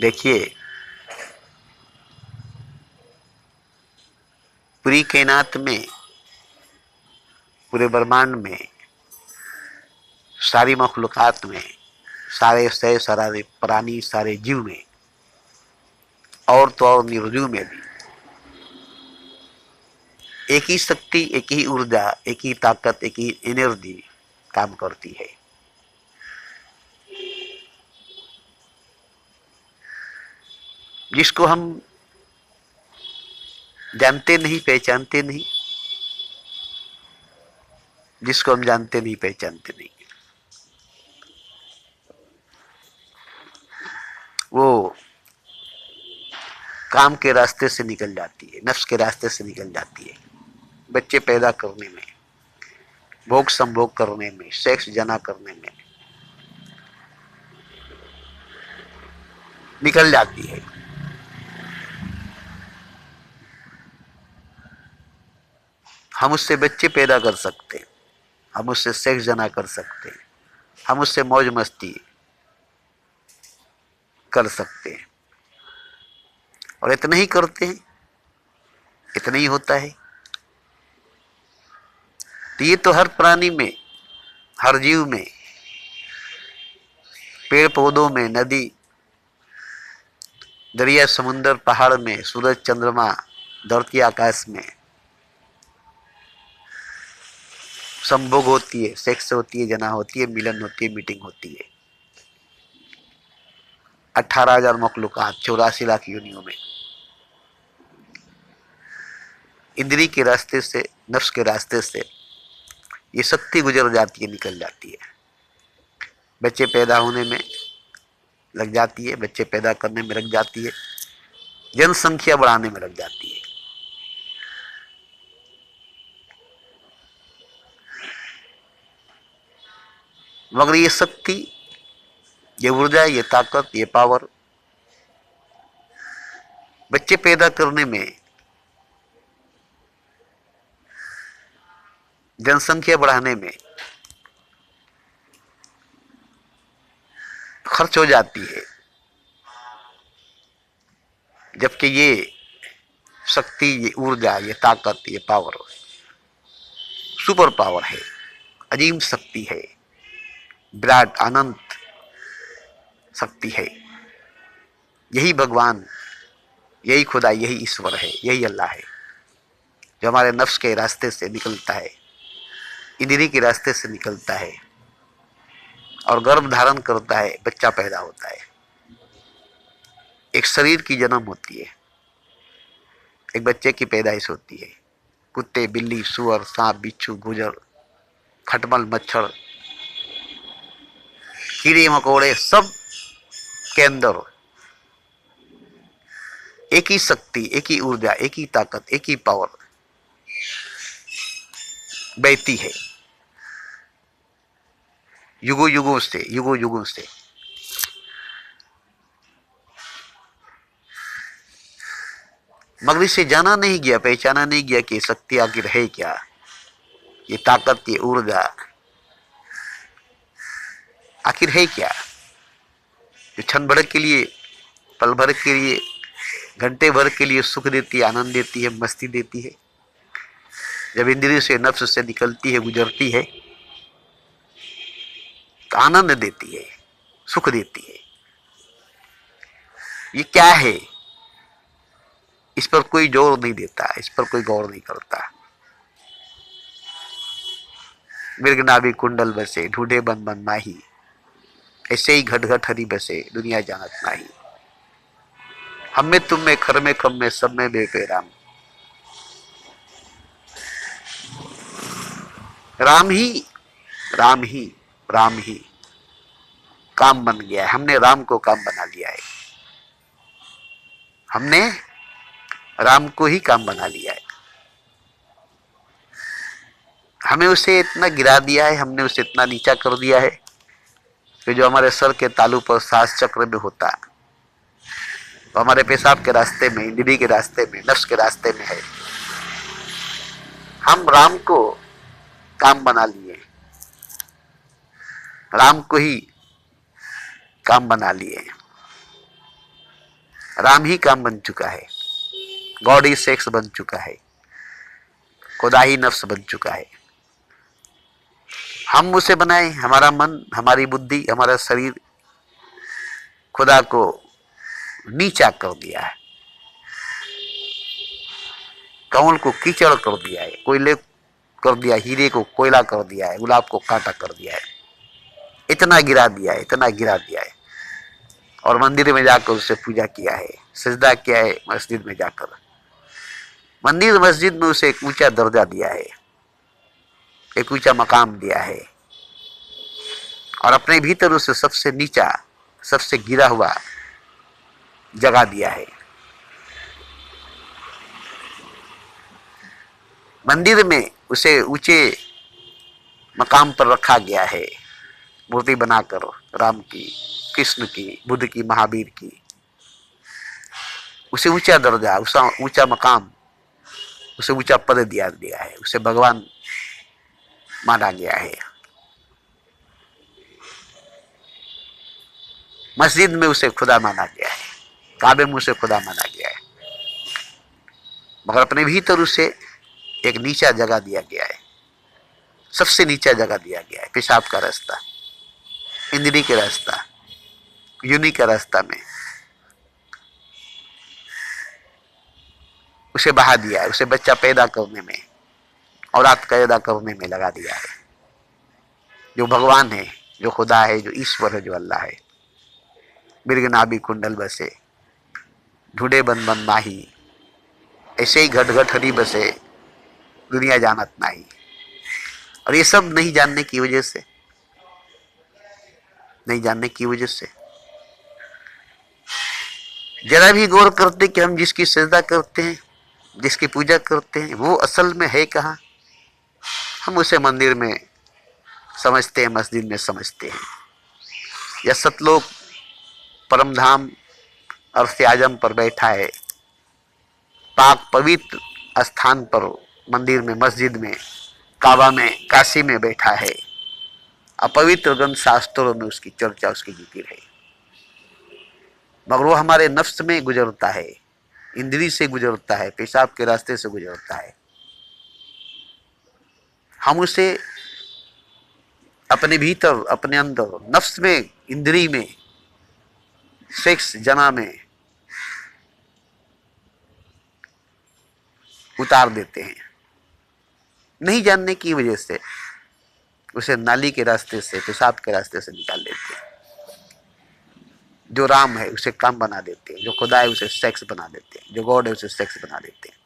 देखिए, पूरी कायनात में, पूरे ब्रह्मांड में, सारी मखलूकात में, सारे से सारे प्राणी, सारे जीव में, और तो और निर्जीव में भी एक ही शक्ति, एक ही ऊर्जा, एक ही ताकत, एक ही एनर्जी काम करती है। जिसको हम जानते नहीं, पहचानते नहीं, जिसको हम जानते नहीं, पहचानते नहीं, वो काम के रास्ते से निकल जाती है, नफ्स के रास्ते से निकल जाती है। बच्चे पैदा करने में, भोग संभोग करने में, सेक्स जना करने में निकल जाती है। हम उससे बच्चे पैदा कर सकते हैं, हम उससे सेक्स जना कर सकते हैं, हम उससे मौज मस्ती कर सकते हैं, और इतना ही करते हैं, इतना ही होता है। तो ये तो हर प्राणी में, हर जीव में, पेड़ पौधों में, नदी दरिया समुद्र पहाड़ में, सूरज चंद्रमा धरती आकाश में संभोग होती है, सेक्स होती है, जना होती है, मिलन होती है, मीटिंग होती है। 18,000 मखलूकात 84 लाख योनियों में इंद्री के रास्ते से, नफ्स के रास्ते से ये शक्ति गुजर जाती है, निकल जाती है। बच्चे पैदा होने में लग जाती है, बच्चे पैदा करने में लग जाती है, जनसंख्या बढ़ाने में लग जाती है। मगर ये शक्ति, ये ऊर्जा, ये ताकत, ये पावर बच्चे पैदा करने में, जनसंख्या बढ़ाने में खर्च हो जाती है। जबकि ये शक्ति, ये ऊर्जा, ये ताकत, ये पावर सुपर पावर है, अजीम शक्ति है, विराट अनंत शक्ति है। यही भगवान, यही खुदा, यही ईश्वर है, यही अल्लाह है, जो हमारे नफ्स के रास्ते से निकलता है, इंद्री के रास्ते से निकलता है और गर्भ धारण करता है, बच्चा पैदा होता है, एक शरीर की जन्म होती है, एक बच्चे की पैदाइश होती है। कुत्ते, बिल्ली, सुअर, सांप, बिच्छू, गुजर, खटमल, मच्छर, कीड़े मकोड़े, सब के अंदर एक ही शक्ति, एक ही ऊर्जा, एक ही ताकत, एक ही पावर बहती है, युगों युगों से, युगों युगों से। मगर इसे जाना नहीं गया, पहचाना नहीं गया कि शक्ति आखिर है क्या, ये ताकत, ये ऊर्जा आखिर है क्या, जो क्षण भर के लिए, पल भर के लिए, घंटे भर के लिए सुख देती है, आनंद देती है, मस्ती देती है। जब इंद्रिय से, नफ्स से निकलती है, गुजरती है, तो आनंद देती है, सुख देती है। ये क्या है, इस पर कोई जोर नहीं देता, इस पर कोई गौर नहीं करता। मृगनाभि कुंडल बसे, ढूंढे बन बन माही, ऐसे ही घट घट हरि बसे, दुनिया जानत नाही। हम में, तुम में, खर में, खम में, सब में बेपे राम ही, राम ही, राम ही काम बन गया है। हमने राम को काम बना लिया है, हमने राम को ही काम बना लिया है। हमें उसे इतना गिरा दिया है, हमने उसे इतना नीचा कर दिया है कि जो हमारे सर के तालू पर सांस चक्र में होता, तो हमारे पेशाब के रास्ते में, इंद्रिय के रास्ते में, नफ्स के रास्ते में है। हम राम को काम बना लिए, राम को ही काम बना लिए। राम ही काम बन चुका है, गॉड ही सेक्स बन चुका है, खुदा ही नफ्स बन चुका है। हम उसे बनाए, हमारा मन, हमारी बुद्धि, हमारा शरीर खुदा को नीचा कर दिया है, कमल को कीचड़ कर दिया है, कोयले कर दिया, हीरे को कोयला कर दिया है, गुलाब को कांटा कर दिया है। इतना गिरा दिया है, इतना गिरा दिया है। और मंदिर में जाकर उससे पूजा किया है, सजदा किया है मस्जिद में जाकर। मंदिर मस्जिद में उसे एक ऊंचा दर्जा दिया है, एक ऊंचा मकाम दिया है, और अपने भीतर उसे सबसे नीचा, सबसे गिरा हुआ जगह दिया है। मंदिर में उसे ऊंचे मकाम पर रखा गया है, मूर्ति बनाकर, राम की, कृष्ण की, बुद्ध की, महावीर की। उसे ऊंचा दर्जा, उसे ऊंचा मकाम, उसे ऊंचा पद दिया गया है, उसे भगवान माना गया है। मस्जिद में उसे खुदा माना गया है, काबे में उसे खुदा माना गया है, मगर अपने भीतर उसे एक नीचा जगह दिया गया है, सबसे नीचा जगह दिया गया है। पेशाब का रास्ता, इंद्री के रास्ता, यूनि का रास्ता में उसे बहा दिया है, उसे बच्चा पैदा करने में, औलाद पैदा करने में लगा दिया है। जो भगवान है, जो खुदा है, जो ईश्वर है, जो अल्लाह है। मृग नाभि कुंडल बसे, ढूंढे बन बन माही, ऐसे ही घट घट हरी बसे, दुनिया जानत नहीं। और ये सब नहीं जानने की वजह से, नहीं जानने की वजह से जरा भी गौर करते कि हम जिसकी सजदा करते हैं, जिसकी पूजा करते हैं, वो असल में है कहाँ। हम उसे मंदिर में समझते हैं, मस्जिद में समझते हैं, या सतलोक परम धाम अर्श आजम पर बैठा है, पाक पवित्र स्थान पर, मंदिर में, मस्जिद में, काबा में, काशी में बैठा है। अपवित्र ग्रंथ शास्त्रों में उसकी चर्चा, उसकी जिक्र है, मगर वो हमारे नफ्स में गुजरता है, इंद्री से गुजरता है, पेशाब के रास्ते से गुजरता है। हम उसे अपने भीतर, अपने अंदर, नफ्स में, इंद्री में, सेक्स, जना में उतार देते हैं, नहीं जानने की वजह से। उसे नाली के रास्ते से, पेशाब के रास्ते से निकाल देते हैं। जो राम है उसे काम बना देते हैं, जो खुदा है उसे सेक्स बना देते हैं, जो गॉड है उसे सेक्स बना देते हैं।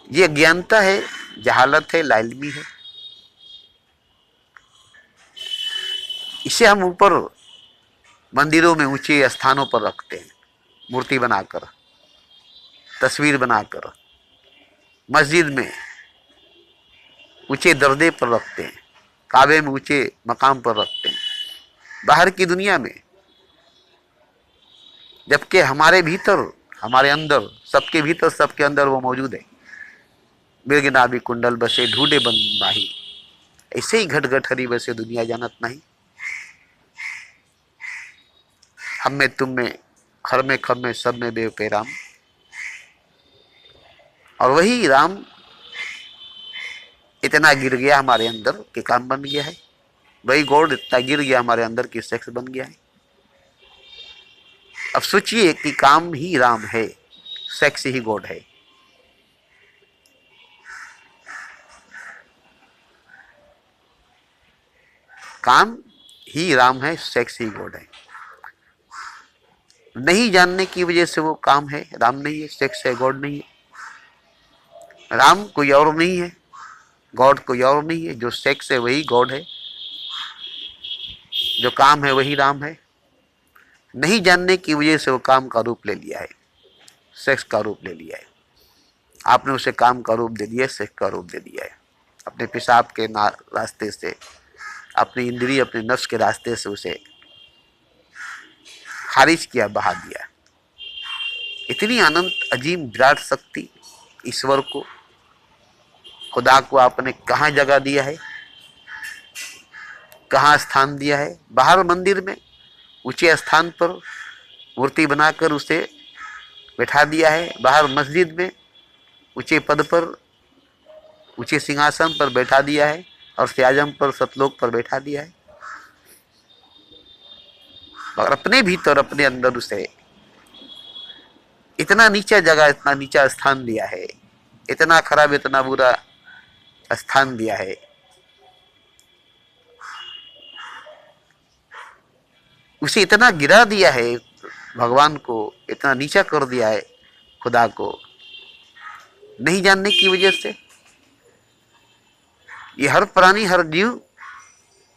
ये अज्ञानता है, जहालत है, लाइल्मी है। इसे हम ऊपर मंदिरों में, ऊंचे स्थानों पर रखते हैं, मूर्ति बनाकर, तस्वीर बनाकर, मस्जिद में ऊंचे दर्जे पर रखते हैं, काबे में ऊंचे मकाम पर रखते हैं, बाहर की दुनिया में। जबकि हमारे भीतर, हमारे अंदर, सबके भीतर, सबके अंदर वो मौजूद है। मृग नाभि कुंडल बसे, ढूंढे बन माही, ऐसे ही घट घट हरी बसे, दुनिया जानत नहीं। हम में, तुम में, खर में, खम में, सब में बेव पे राम। और वही राम इतना गिर गया हमारे अंदर कि काम बन गया है। वही गॉड इतना गिर गया हमारे अंदर कि सेक्स बन गया है। अब सोचिए कि काम ही राम है, सेक्स ही गॉड है। काम ही राम है, सेक्स ही गॉड है। नहीं जानने की वजह से वो काम है, राम नहीं है, सेक्स है, गॉड नहीं है। राम कोई और नहीं है, गॉड कोई और नहीं है। जो सेक्स है वही गॉड है, जो काम है वही राम है। नहीं जानने की वजह से वो काम का रूप ले लिया है, सेक्स का रूप ले लिया है। आपने उसे काम का रूप दे दिया, सेक्स का रूप दे दिया है। अपने पेशाब के रास्ते से, अपनी इंद्रिय, अपने नफ्स के रास्ते से उसे खारिज किया, बहा दिया। इतनी अनंत अजीम विराट शक्ति ईश्वर को, खुदा को आपने कहाँ जगह दिया है, कहाँ स्थान दिया है? बाहर मंदिर में, ऊंचे स्थान पर मूर्ति बनाकर उसे बैठा दिया है, बाहर मस्जिद में ऊंचे पद पर, ऊंचे सिंहासन पर बैठा दिया है, और सियाजम पर, सतलोक पर बैठा दिया है। मगर अपने भीतर, अपने अंदर उसे इतना नीचा जगह, इतना नीचा स्थान दिया है, इतना खराब, इतना बुरा स्थान दिया है। उसे इतना गिरा दिया है, भगवान को इतना नीचा कर दिया है, खुदा को नहीं जानने की वजह से। ये हर प्राणी, हर जीव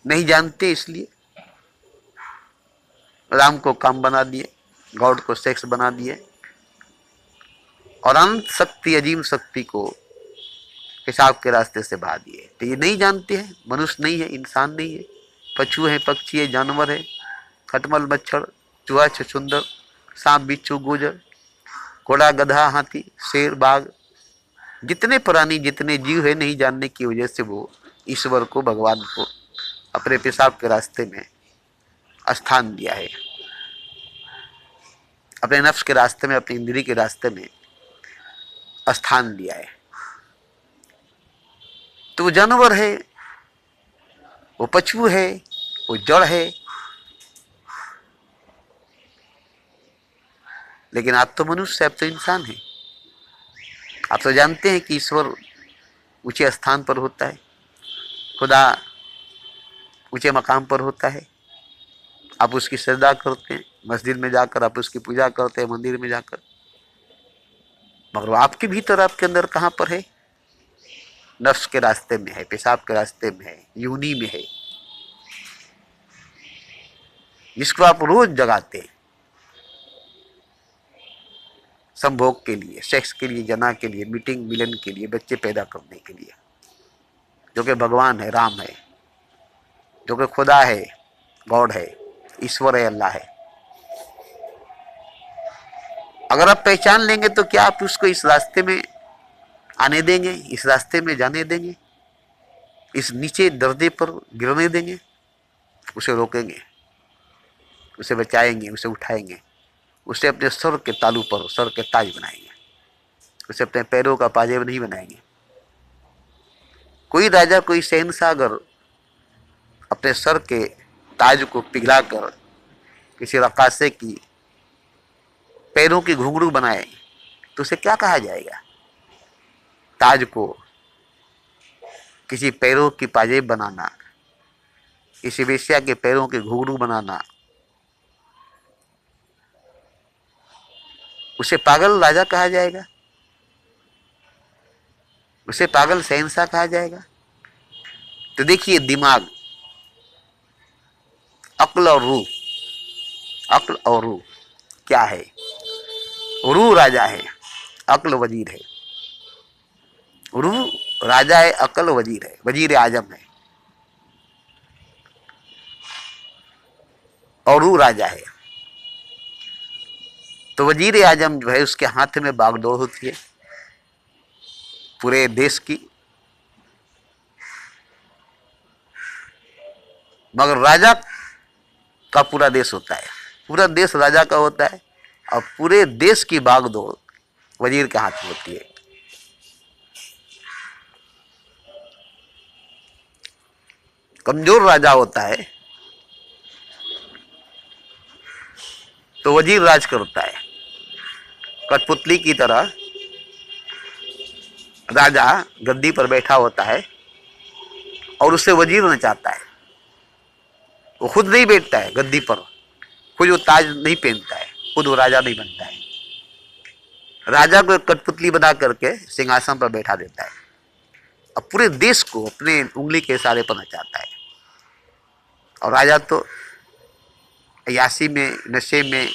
नहीं जानते, इसलिए राम को काम बना दिए, गॉड को सेक्स बना दिए, और अनंत शक्ति, अजीम शक्ति को हिसाब के रास्ते से बहा दिए। तो ये नहीं जानते हैं, मनुष्य नहीं है, इंसान नहीं है, पशु है, पक्षी है, जानवर है, खटमल मच्छर, चूहा छछुंदर, सांप बिच्छू गोजर, घोड़ा गधा हाथी शेर बाघ, जितने प्राणी, जितने जीव है, नहीं जानने की वजह से वो ईश्वर को, भगवान को अपने पेशाब के रास्ते में स्थान दिया है, अपने नफ्स के रास्ते में, अपनी इंद्री के रास्ते में स्थान दिया है। तो वो जानवर है, वो पशु है, वो जड़ है, लेकिन आप तो मनुष्य, आप तो इंसान है। आप तो जानते हैं कि ईश्वर ऊंचे स्थान पर होता है, खुदा ऊंचे मकाम पर होता है। आप उसकी श्रद्धा करते हैं, मस्जिद में जाकर आप उसकी पूजा करते हैं, मंदिर में जाकर, मगर वो आपके भीतर, आपके अंदर कहाँ पर है? नफ्स के रास्ते में है, पेशाब के रास्ते में है, यूनी में है, जिसको आप रोज जगाते हैं संभोग के लिए, सेक्स के लिए, जना के लिए, मीटिंग मिलन के लिए, बच्चे पैदा करने के लिए, जो कि भगवान है, राम है, जो कि खुदा है, गॉड है, ईश्वर है, अल्लाह है। अगर आप पहचान लेंगे तो क्या आप उसको इस रास्ते में आने देंगे, इस रास्ते में जाने देंगे, इस नीचे दर्जे पर गिरने देंगे? उसे रोकेंगे, उसे बचाएंगे, उसे उठाएंगे, उसे अपने सर के तालू पर सर के ताज बनाएंगे, उसे अपने पैरों का पाजेब नहीं बनाएंगे। कोई राजा, कोई शहंशाह अगर अपने सर के ताज को पिघलाकर किसी रकासे की पैरों की घुंघरू बनाए तो उसे क्या कहा जाएगा? ताज को किसी पैरों की पाजेब बनाना, किसी वेश्या के पैरों के घुंघरू बनाना, उसे पागल राजा कहा जाएगा? उसे पागल शहंशाह कहा जाएगा? तो देखिए, दिमाग, अक्ल और रूह, अक्ल और रूह क्या है? रूह राजा है, अक्ल वजीर है। रूह राजा है, अक्ल वजीर है, वजीर आजम है, और रूह राजा है। तो वजीर आजम जो है, उसके हाथ में बागडोर होती है पूरे देश की, मगर राजा का पूरा देश होता है, पूरा देश राजा का होता है, और पूरे देश की बागडोर वजीर के हाथ में होती है। कमजोर राजा होता है तो वजीर राज करता है, कठपुतली की तरह राजा गद्दी पर बैठा होता है और उससे वजीर नचाता है। वो खुद नहीं बैठता है गद्दी पर, खुद वो ताज नहीं पहनता है, खुद वो राजा नहीं बनता है। राजा को कठपुतली बना करके सिंहासन पर बैठा देता है, अब पूरे देश को अपने उंगली के इशारे पर नचाता है। और राजा तो अय्याशी में, नशे में,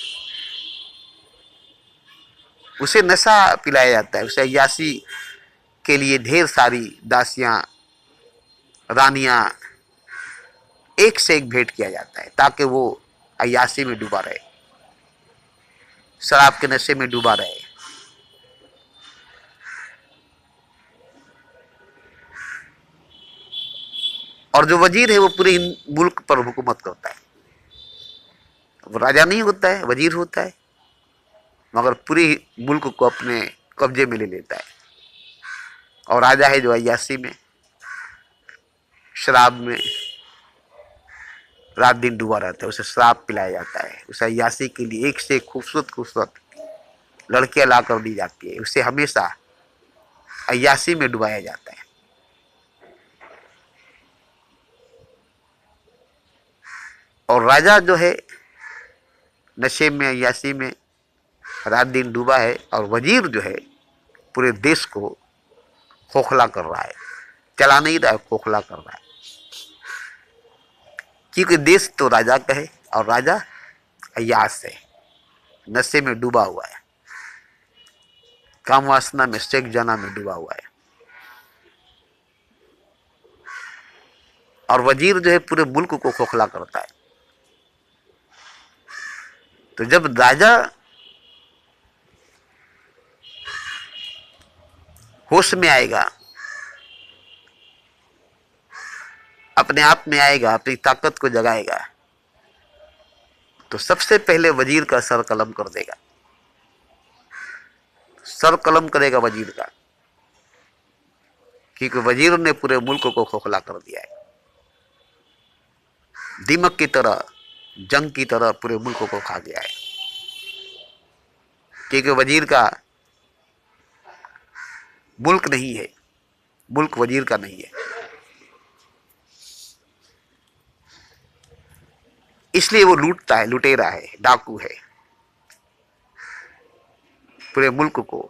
उसे नशा पिलाया जाता है, उसे अय्याशी के लिए ढेर सारी दासियां, रानियां, एक से एक भेंट किया जाता है ताकि वो अय्याशी में डूबा रहे, शराब के नशे में डूबा रहे। और जो वजीर है वो पूरे मुल्क पर हुकूमत करता है। वो राजा नहीं होता है, वजीर होता है, मगर पूरी मुल्क को अपने कब्जे में ले लेता है। और राजा है जो अय्याशी में, शराब में रात दिन डूबा रहता है, उसे शराब पिलाया जाता है। उसे अय्याशी के लिए एक से खूबसूरत खूबसूरत लड़कियां ला कर दी जाती है, उसे हमेशा अय्याशी में डुबाया जाता है। और राजा जो है नशे में, अय्याशी में रात दिन डूबा है, और वजीर जो है पूरे देश को खोखला कर रहा है, चला नहीं रहा है, खोखला कर रहा है। क्योंकि देश तो राजा का है और राजा अय्याश है, नशे में डूबा हुआ है, काम वासना में, सेक जना में डूबा हुआ है। और वजीर जो है पूरे मुल्क को खोखला करता है। तो जब राजा होश में आएगा, अपने आप में आएगा, अपनी ताकत को जगाएगा, तो सबसे पहले वजीर का सर कलम कर देगा, सर कलम करेगा वजीर का, क्योंकि वजीर ने पूरे मुल्क को खोखला कर दिया है। दीमक की तरह, जंग की तरह पूरे मुल्क को खा गया है, क्योंकि वजीर का मुल्क नहीं है, मुल्क वजीर का नहीं है। इसलिए वो लूटता है, लुटेरा है, डाकू है, पूरे मुल्क को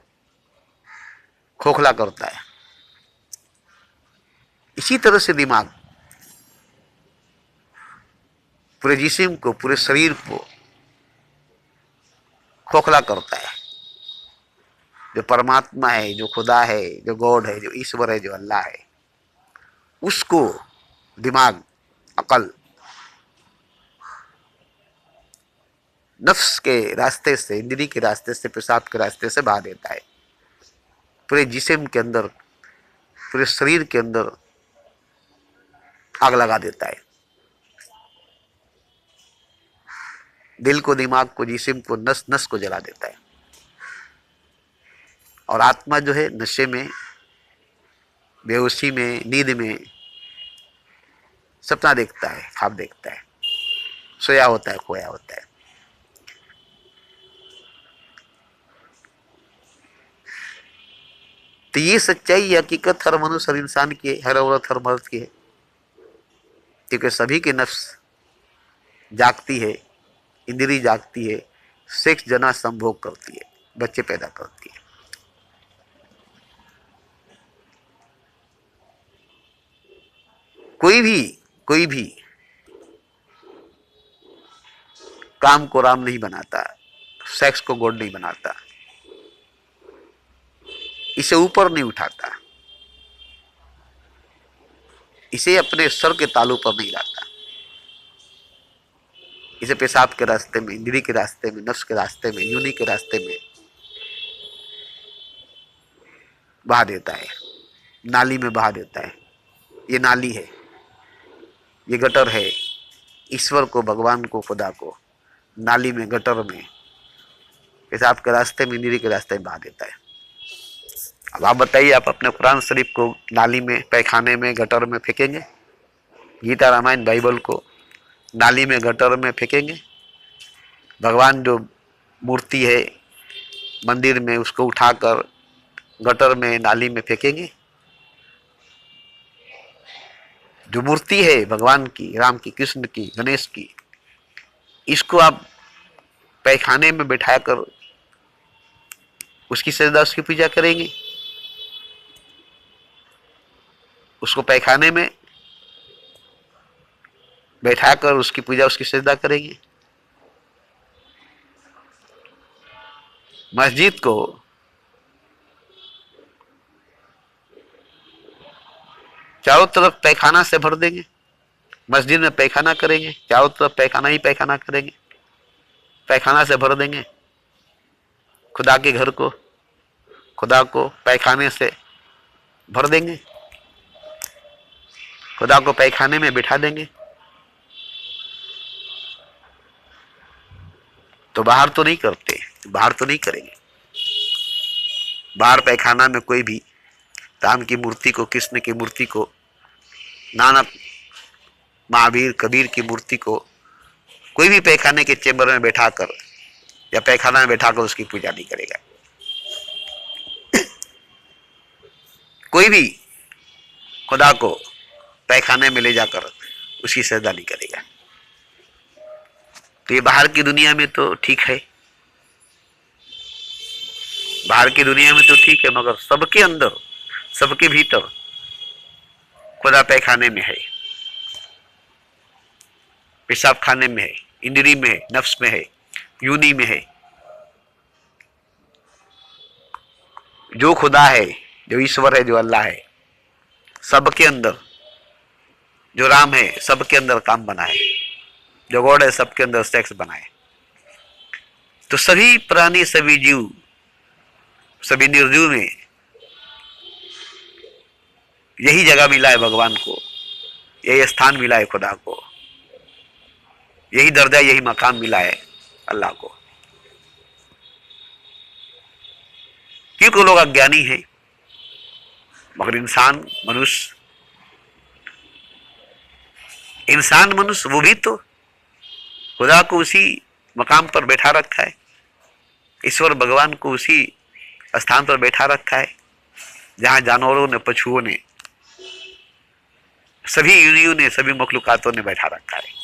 खोखला करता है। इसी तरह से दिमाग पूरे जिस्म को, पूरे शरीर को खोखला करता है। जो परमात्मा है, जो खुदा है, जो गॉड है, जो ईश्वर है, जो अल्लाह है, उसको दिमाग, अकल नफ्स के रास्ते से, इंद्री के रास्ते से, पेशाब के रास्ते से बहा देता है। पूरे जिस्म के अंदर, पूरे शरीर के अंदर आग लगा देता है। दिल को, दिमाग को, जिस्म को, नस नस को जला देता है। और आत्मा जो है नशे में, बेहोशी में, नींद में सपना देखता है, ख्वाब देखता है, सोया होता है, खोया होता है। तो ये सच्चाई, ये हकीकत हर मनुष्य, हर इंसान की है, हर औरत, हर मर्द की है, क्योंकि सभी की नफ्स जागती है, इंद्री जागती है, सेक्स जना संभोग करती है, बच्चे पैदा करती है। कोई भी काम को राम नहीं बनाता, सेक्स को गॉड नहीं बनाता, इसे ऊपर नहीं उठाता, इसे अपने सर के तालू पर नहीं लाता, इसे पेशाब के रास्ते में, इंद्री के रास्ते में, नफ्स के रास्ते में, यूनी के रास्ते में बहा देता है, नाली में बहा देता है। ये नाली है, ये गटर है। ईश्वर को, भगवान को, खुदा को नाली में, गटर में, पेशाब के रास्ते में, इंद्री के रास्ते में बहा देता है। अब आप बताइए, आप अपने कुरान शरीफ को नाली में, पैखाने में, गटर में फेंकेंगे? गीता, रामायण, बाइबल को नाली में, गटर में फेंकेंगे? भगवान जो मूर्ति है मंदिर में, उसको उठाकर गटर में, नाली में फेंकेंगे? जो मूर्ति है भगवान की, राम की, कृष्ण की, गणेश की, इसको आप पैखाने में बैठाकर उसकी सजदा, उसकी पूजा करेंगे? उसको पैखाने में बैठाकर उसकी पूजा, उसकी सजदा करेंगे? मस्जिद को चारों तरफ पैखाना से भर देंगे, मस्जिद में पैखाना करेंगे, चारों तरफ पैखाना ही पैखाना करेंगे, पैखाना से भर देंगे। खुदा के घर को, खुदा को पैखाने से भर देंगे, खुदा को पैखाने में बिठा देंगे। तो बाहर तो नहीं करते, बाहर तो नहीं करेंगे। बाहर पैखाना में कोई भी राम की मूर्ति को, कृष्ण की मूर्ति को, नानक, महावीर, कबीर की मूर्ति को कोई भी पैखाने के चेंबर में बैठाकर या पैखाना में बैठाकर उसकी पूजा नहीं करेगा। कोई भी खुदा को पैखाने में ले जाकर उसकी सजदा नहीं करेगा। तो ये बाहर की दुनिया में तो ठीक है, बाहर की दुनिया में तो ठीक है, मगर सबके अंदर, सबके भीतर खुदा पैखाने में है, पेशाब खाने में है, इंद्री में है, नफ्स में है, यूनी में है। जो खुदा है, जो ईश्वर है, जो अल्लाह है, सबके अंदर, जो राम है सबके अंदर काम बना है, जो गॉड है सबके अंदर सेक्स बना है। तो सभी प्राणी, सभी जीव, सभी निर्जीव में यही जगह मिला है भगवान को, यही स्थान मिला है खुदा को, यही दर्जा, यही मकाम मिला है अल्लाह को। क्योंकि लोग अज्ञानी हैं, मगर इंसान मनुष्य वो भी तो खुदा को उसी मकाम पर बैठा रखा है, ईश्वर भगवान को उसी स्थान पर बैठा रखा है जहां जानवरों ने, पशुओं ने, सभी यूनियों ने, सभी मखलूकातों ने बैठा रखा है।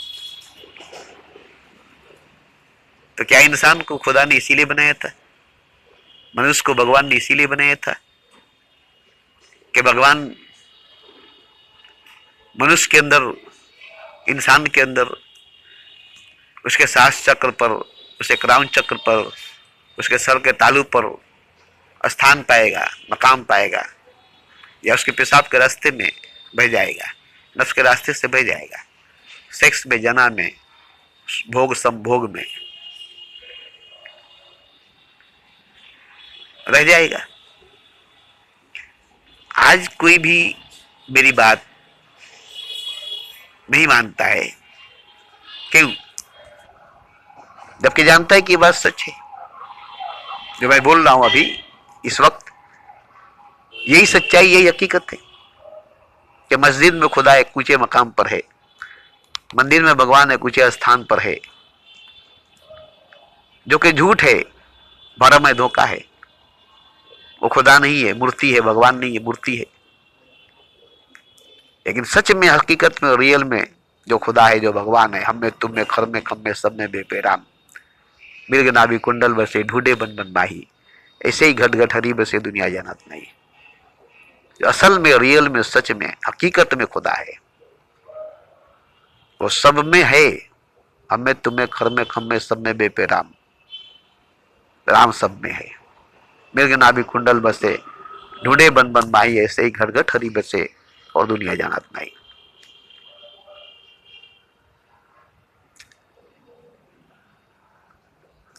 तो क्या इंसान को खुदा ने इसीलिए बनाया था, मनुष्य को भगवान ने इसीलिए बनाया था कि भगवान मनुष्य के अंदर, इंसान के अंदर, उसके सांस चक्र पर, उसके क्राउन चक्र पर, उसके सर के तालू पर स्थान पाएगा, मकाम पाएगा, या उसके पेशाब के रास्ते में बह जाएगा, नफ्स के रास्ते से बह जाएगा, सेक्स में, जना में, भोग संभोग में रह जाएगा। आज कोई भी मेरी बात नहीं मानता है, क्यों? जबकि जानता है कि ये बात सच है, जो मैं बोल रहा हूं अभी इस वक्त, यही सच्चाई, यही हकीकत है कि मस्जिद में खुदा एक ऊंचे मकाम पर है, मंदिर में भगवान एक ऊंचे स्थान पर है, जो कि झूठ है, भरम है, धोखा है। वो खुदा नहीं है, मूर्ति है, भगवान नहीं है, मूर्ति है। लेकिन सच में, हकीकत में, रियल में जो खुदा है, जो भगवान है, हम में, तुम में, खर में, खम में, सब में बेपेराम, मृग नाभि कुंडल बसे, ढूंढे बन बन माही, ऐसे ही घट घट हरी बसे दुनिया जानत नहीं। जो असल में, रियल में, सच में, हकीकत में खुदा है, वो सब में है, हम में, तुम में, खर में, खम में, सब में बेपेराम, राम सब में है। मृग नाभि कुंडल बसे, ढूंढे बन बन माही, ऐसे ही घट घट हरी बसे और दुनिया जानत नहीं।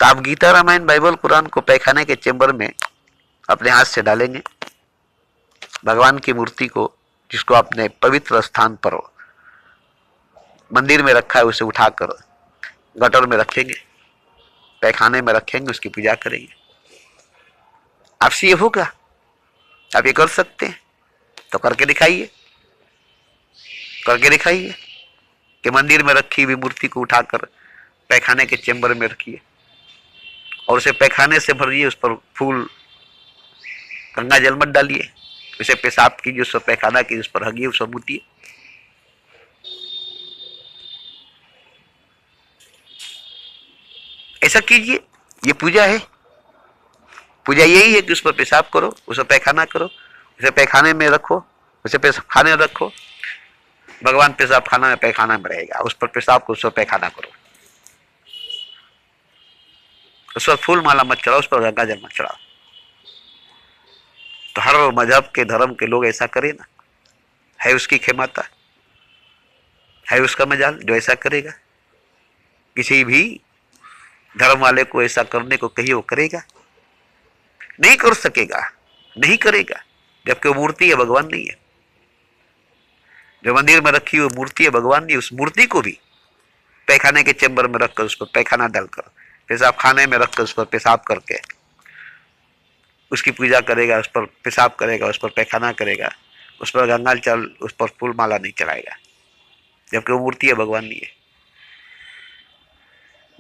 तो आप गीता, रामायण, बाइबल, कुरान को पैखाने के चेंबर में अपने हाथ से डालेंगे, भगवान की मूर्ति को, जिसको आपने पवित्र स्थान पर मंदिर में रखा है, उसे उठाकर गटर में रखेंगे, पैखाने में रखेंगे, उसकी पूजा करेंगे। आपसे ये होगा? आप ये कर सकते हैं तो करके दिखाइए, करके दिखाइए कि मंदिर में रखी हुई मूर्ति को उठाकर पैखाने के चेंबर में रखिए और उसे पैखाने से भरिए, उस पर फूल, गंगा जल मत डालिए, उसे पेशाब कीजिए, उस पर पैखाना कीजिए, उस पर हगिए, उस पर मुतिए। ऐसा कीजिए, ये पूजा है। पूजा यही है कि उस पर पेशाब करो, उस पर पैखाना करो, उसे पैखाने में रखो, उसे खाने में रखो। भगवान पेशाब खाना में, पैखाना में रहेगा, उस पर पेशाब को, उस पर पैखाना करो, उस पर फूल माला मत चढ़ाओ, उस पर गंगा जल मत चढ़ाओ। तो हर मजहब के, धर्म के लोग ऐसा करें ना, है उसकी खेमाता, है उसका मजाल जो ऐसा करेगा। किसी भी धर्म वाले को ऐसा करने को कहिए, वो करेगा? नहीं कर सकेगा, नहीं करेगा, जबकि वो मूर्ति है, भगवान नहीं है। जो मंदिर में रखी हुई मूर्ति है, भगवान नहीं, उस मूर्ति को भी पैखाने के चेंबर में रखकर, उस पर पैखाना डालकर पेशाब खाने में रखकर उस पर पेशाब करके उसकी पूजा करेगा, उस पर पेशाब करेगा, उस पर पैखाना करेगा, उस पर गंगा जल, उस पर फूल माला नहीं चढ़ाएगा, जबकि वो मूर्ति है, भगवान नहीं है,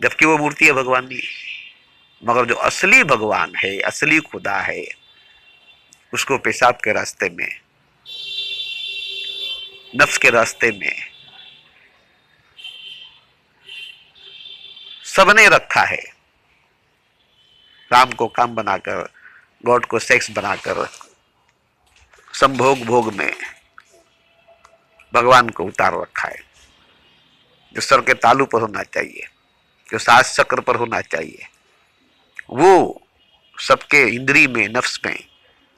जबकि वो मूर्ति है, भगवान नहीं है। मगर जो असली भगवान है, असली खुदा है, उसको पेशाब के रास्ते में, नफ्स के रास्ते में सबने रखा है। काम को काम बनाकर, गॉड को सेक्स बनाकर, संभोग भोग में भगवान को उतार रखा है। जो सर के तालू पर होना चाहिए, जो सास चक्र पर होना चाहिए, वो सबके इंद्री में, नफ्स में,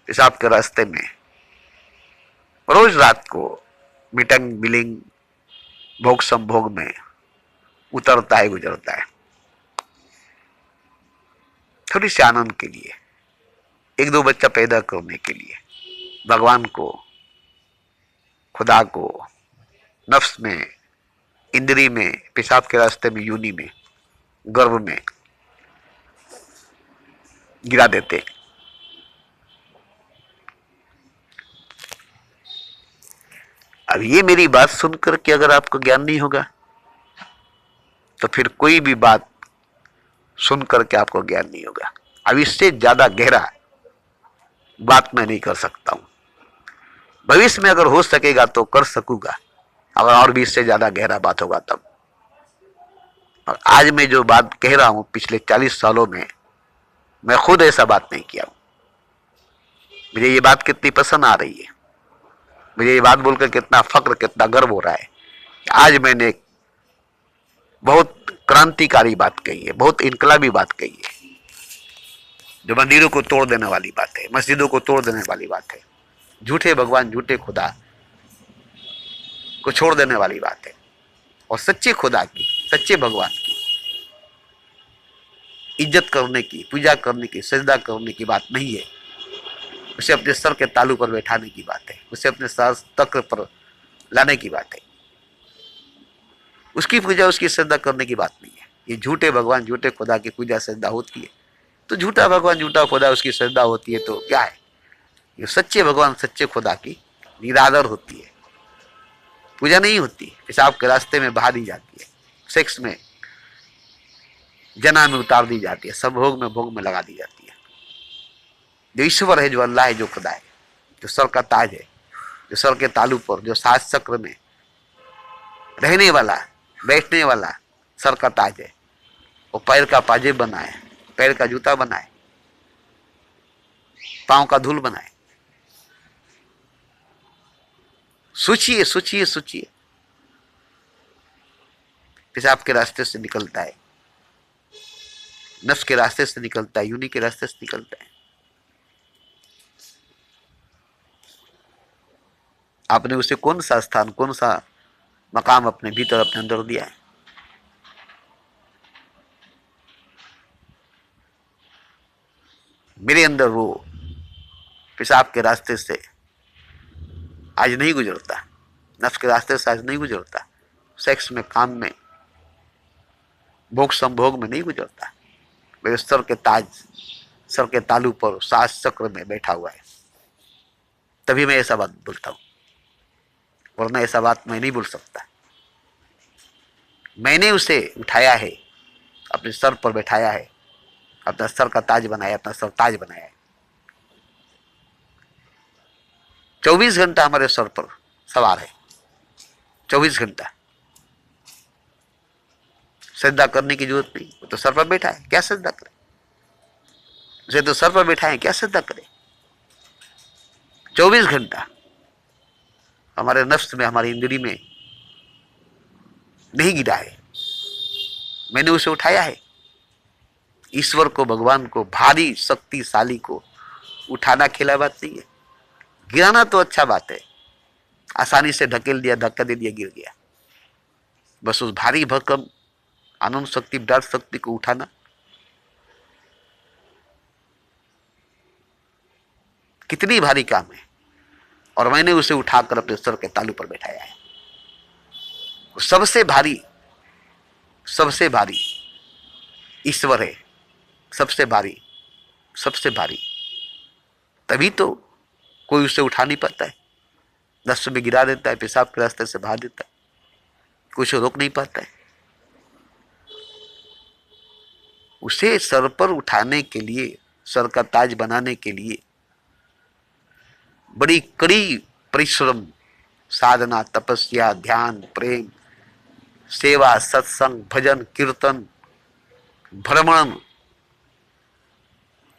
पेशाब के रास्ते में रोज रात को मीटिंग बिलिंग भोग संभोग में उतरता है, गुजरता है। थोड़ी सी आनंद के लिए, एक दो बच्चा पैदा करने के लिए, भगवान को, खुदा को नफ्स में, इंद्री में, पेशाब के रास्ते में, योनि में, गर्भ में गिरा देते। अब ये मेरी बात सुनकर के अगर आपको ज्ञान नहीं होगा तो फिर कोई भी बात सुनकर के आपको ज्ञान नहीं होगा। अब इससे ज्यादा गहरा बात मैं नहीं कर सकता हूं। भविष्य में अगर हो सकेगा तो कर सकूंगा, अगर और भी इससे ज्यादा गहरा बात होगा तब। और आज मैं जो बात कह रहा हूं, पिछले 40 सालों में मैं खुद ऐसा बात नहीं किया हूं। मुझे ये बात कितनी पसंद आ रही है, मुझे ये बात बोलकर कितना फक्र, कितना गर्व हो रहा है। आज मैंने एक बहुत क्रांतिकारी बात कही है, बहुत इनकलाबी बात कही है, जो मंदिरों को तोड़ देने वाली बात है, मस्जिदों को तोड़ देने वाली बात है, झूठे भगवान, झूठे खुदा को छोड़ देने वाली बात है। और सच्चे खुदा की, सच्चे भगवान की इज्जत करने की, पूजा करने की, सजदा करने की बात नहीं है। उसे अपने सर के तालू पर बैठाने की बात है, उसे अपने सर तख्त पर लाने की बात है। उसकी पूजा, उसकी सजदा करने की बात नहीं है। ये झूठे भगवान, झूठे खुदा की पूजा सजदा होती है तो झूठा भगवान, झूठा खुदा उसकी सजदा होती है तो क्या है। ये सच्चे भगवान, सच्चे खुदा की निरादर होती है, पूजा नहीं होती। पेशाब के रास्ते में बहा दी जाती है, सेक्स में, जना में उतार दी जाती है, सब भोग में, भोग में लगा दी जाती है। जो ईश्वर है, जो अल्लाह है, जो खुदा है, जो सर का ताज है, जो सर के तालू पर, जो सात चक्र में रहने वाला, बैठने वाला सर का ताज है, वो पैर का पाजेब बनाए, पैर का जूता बनाए, पांव का धूल बनाए। सोचिए, सोचिए, सोचिए। पेशाब के रास्ते से निकलता है, नफ्स के रास्ते से निकलता है, योनि के रास्ते से निकलता है। आपने उसे कौन सा स्थान, कौन सा मकाम अपने भीतर, अपने अंदर दिया है? मेरे अंदर वो पेशाब के रास्ते से आज नहीं गुजरता, नफ्स के रास्ते से आज नहीं गुजरता, सेक्स में, काम में, भोग संभोग में नहीं गुजरता। मेरे सर के ताज, सर के तालू पर सास चक्र में बैठा हुआ है, तभी मैं ऐसा बात बोलता हूं, वरना ऐसा बात मैं नहीं बोल सकता। मैंने उसे उठाया है, अपने सर पर बैठाया है, अपना सर का ताज बनाया, अपना सर ताज बनाया है। 24 घंटा हमारे सर पर सवार है, 24 घंटा। सजदा करने की जरूरत नहीं, वो तो सर पर बैठा है, क्या सजदा करे? उसे तो सर पर बैठा है, क्या सजदा करे? 24 घंटा हमारे नफ्स में, हमारी इंद्री में नहीं गिरा है, मैंने उसे उठाया है। ईश्वर को, भगवान को, भारी शक्तिशाली को उठाना खेला बात नहीं है। गिराना तो अच्छा बात है, आसानी से ढकेल दिया, धक्का दे दिया, गिर गया। बस उस भारी भरकम आनंद शक्ति, विराट शक्ति को उठाना कितनी भारी काम है। और मैंने उसे उठाकर अपने सर के तालू पर बैठाया है। सबसे भारी, सबसे भारी ईश्वर है, सबसे भारी, सबसे भारी। तभी तो कोई उसे उठा नहीं पाता है, नस में गिरा देता है, पेशाब के रास्ते से बहा देता है, कुछ रोक नहीं पाता है। उसे सर पर उठाने के लिए, सर का ताज बनाने के लिए बड़ी कड़ी परिश्रम, साधना, तपस्या, ध्यान, प्रेम, सेवा, सत्संग, भजन, कीर्तन, भ्रमण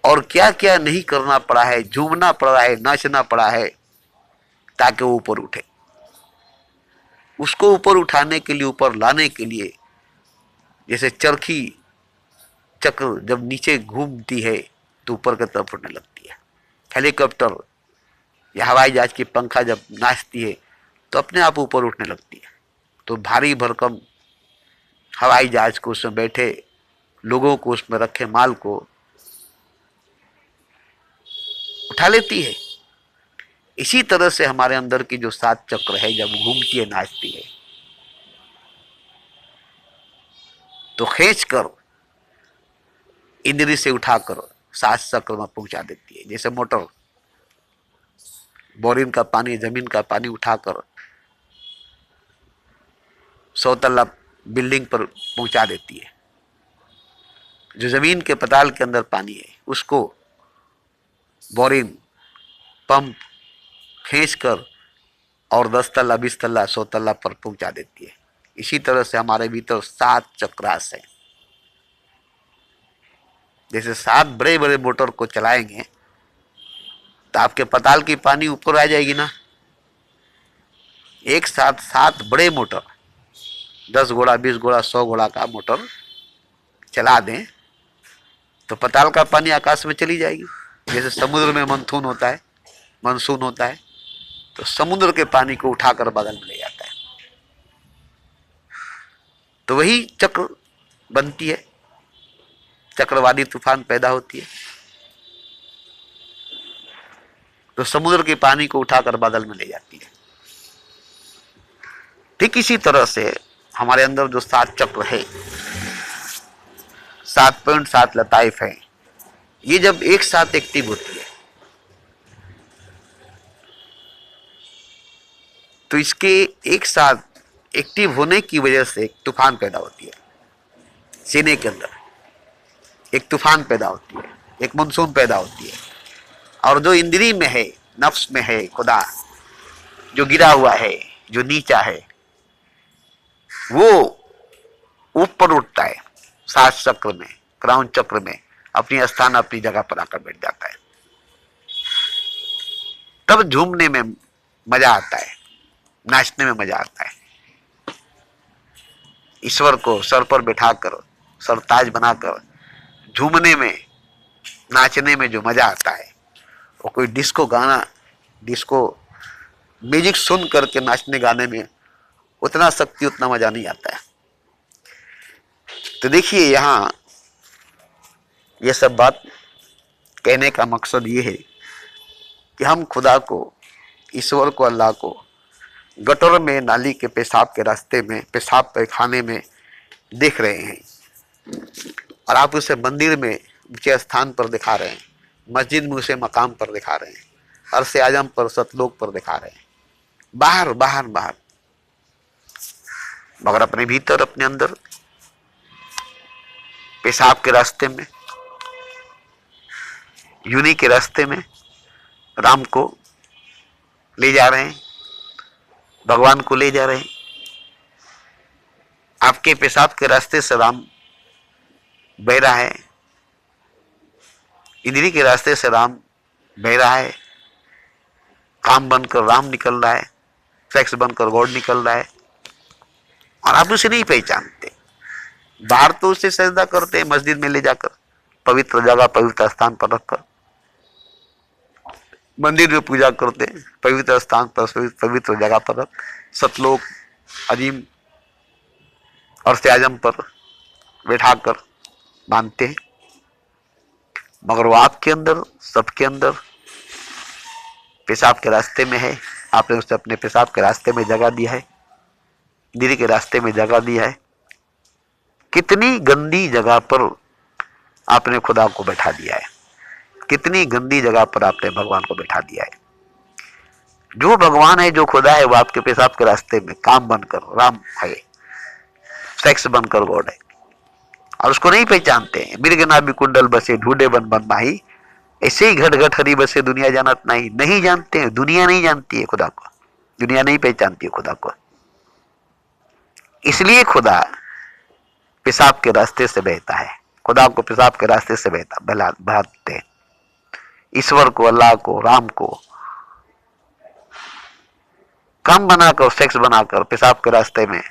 और क्या क्या नहीं करना पड़ा है, झूमना पड़ा है, नाचना पड़ा है ताकि वो ऊपर उठे। उसको ऊपर उठाने के लिए, ऊपर लाने के लिए, जैसे चरखी चक्र जब नीचे घूमती है तो ऊपर की तरफ उठने लगती है। हेलीकॉप्टर या हवाई जहाज की पंखा जब नाचती है तो अपने आप ऊपर उठने लगती है। तो भारी भरकम हवाई जहाज को, उसमें बैठे लोगों को, उसमें रखे माल को उठा लेती है। इसी तरह से हमारे अंदर की जो 7 चक्र है, जब घूमती है, नाचती है, तो खींच कर इंद्री से उठाकर 7 चक्र में पहुंचा देती है। जैसे मोटर बोरिंग का पानी, जमीन का पानी उठाकर 100 तल्ला बिल्डिंग पर पहुंचा देती है। जो जमीन के पताल के अंदर पानी है उसको बोरिंग पंप खींचकर और 10 तल्ला, 20 तल्ला, 100 तल्ला पर पहुंचा देती है। इसी तरह से हमारे भीतर 7 चक्रास है। जैसे 7 बड़े बड़े मोटर को चलाएंगे तो आपके पताल की पानी ऊपर आ जाएगी ना। एक साथ 7 बड़े मोटर, 10 घोड़ा, 20 घोड़ा, 100 घोड़ा का मोटर चला दें तो पताल का पानी आकाश में चली जाएगी। जैसे समुद्र में मंथून होता है, मानसून होता है, तो समुद्र के पानी को उठाकर बादल में ले जाता है। तो वही चक्र बनती है, चक्रवाती तूफान पैदा होती है, तो समुद्र के पानी को उठाकर बादल में ले जाती है। ठीक इसी तरह से हमारे अंदर जो 7 चक्र है, 7.7 लताइफ है, ये जब एक साथ एक्टिव होती है तो इसके एक साथ एक्टिव होने की वजह से एक तूफान पैदा होती है। सीने के अंदर एक तूफान पैदा होती है, एक मानसून पैदा होती है। और जो इंद्री में है, नफ्स में है, खुदा जो गिरा हुआ है, जो नीचा है, वो ऊपर उठता है 7 चक्र में, क्राउन चक्र में, अपनी स्थान, अपनी जगह पर आकर बैठ जाता है। तब झूमने में मजा आता है, नाचने में मजा आता है। ईश्वर को सर पर बैठाकर, सरताज बनाकर झूमने में, नाचने में जो मजा आता है, वो कोई डिस्को गाना, डिस्को म्यूजिक सुन करके नाचने गाने में उतना शक्ति, उतना मजा नहीं आता है। तो देखिए, यहां ये सब बात कहने का मकसद ये है कि हम खुदा को, ईश्वर को, अल्लाह को गटर में, नाली के पेशाब के रास्ते में, पेशाब पैखाने में देख रहे हैं, और आप उसे मंदिर में ऊंचे स्थान पर दिखा रहे हैं, मस्जिद में उसे मकाम पर दिखा रहे हैं, अर्श आजम पर, सतलोक पर दिखा रहे हैं, बाहर बाहर बाहर, मगर अपने भीतर, अपने अंदर पेशाब के रास्ते में, यूनी के रास्ते में राम को ले जा रहे हैं, भगवान को ले जा रहे हैं। आपके पेशाब के रास्ते से राम बह रहा है, इंद्री के रास्ते से राम बह रहा है, काम बनकर राम निकल रहा है, सेक्स बनकर गॉड निकल रहा है, और आप उसे नहीं पहचानते। बाहर तो उसे सजदा करते हैं, मस्जिद में ले जाकर, पवित्र जगह, पवित्र स्थान पर रखकर, मंदिर में पूजा करते हैं, पवित्र स्थान पर, पवित्र जगह पर रख, सतलोक, अजीम और आजम पर बैठाकर मानते हैं। मगर वो आपके अंदर, सबके अंदर पेशाब के रास्ते में है। आपने उसे अपने पेशाब के रास्ते में जगह दिया है, दिल के रास्ते में जगह दिया है। कितनी गंदी जगह पर आपने खुदा को बैठा दिया है। कितनी गंदी जगह पर आपने भगवान को बैठा दिया है। जो भगवान है, जो खुदा है, वो आपके पेशाब के रास्ते में काम बनकर राम है, सेक्स बनकर गॉड है, और उसको नहीं पहचानते हैं। मृगना भी कुंडल बसे ढूंढे बन बन माही, ऐसे ही घट घट हरी बसे दुनिया जानत नहीं जानते हैं। दुनिया नहीं जानती है खुदा को, दुनिया नहीं पहचानती है खुदा को। इसलिए खुदा पेशाब के रास्ते से बहता है। खुदा को पेशाब के रास्ते से बहते हैं। ईश्वर को, अल्लाह को, राम को काम बनाकर, सेक्स बनाकर पेशाब के रास्ते में।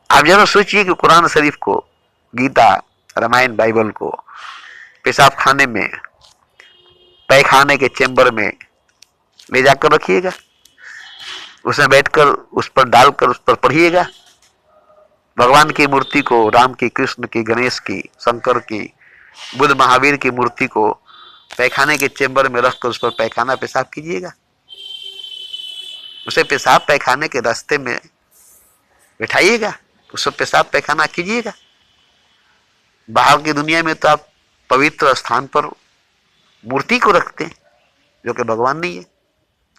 आप जरा सोचिए कि कुरान शरीफ को, गीता, रामायण, बाइबल को पेशाब खाने में, पैखाने के चेंबर में ले जाकर रखिएगा, उसमें बैठकर उस पर डालकर उस पर पढ़िएगा। भगवान की मूर्ति को, राम की, कृष्ण की, गणेश की, शंकर की, बुद्ध महावीर की मूर्ति को पैखाने के चेंबर में रखकर उस पर पैखाना पेशाब कीजिएगा। उसे पेशाब पैखाने के रास्ते में बैठाइएगा, उस पर पेशाब पैखाना कीजिएगा। बाहर की दुनिया में तो आप पवित्र स्थान पर मूर्ति को रखते हैं, जो कि भगवान नहीं है,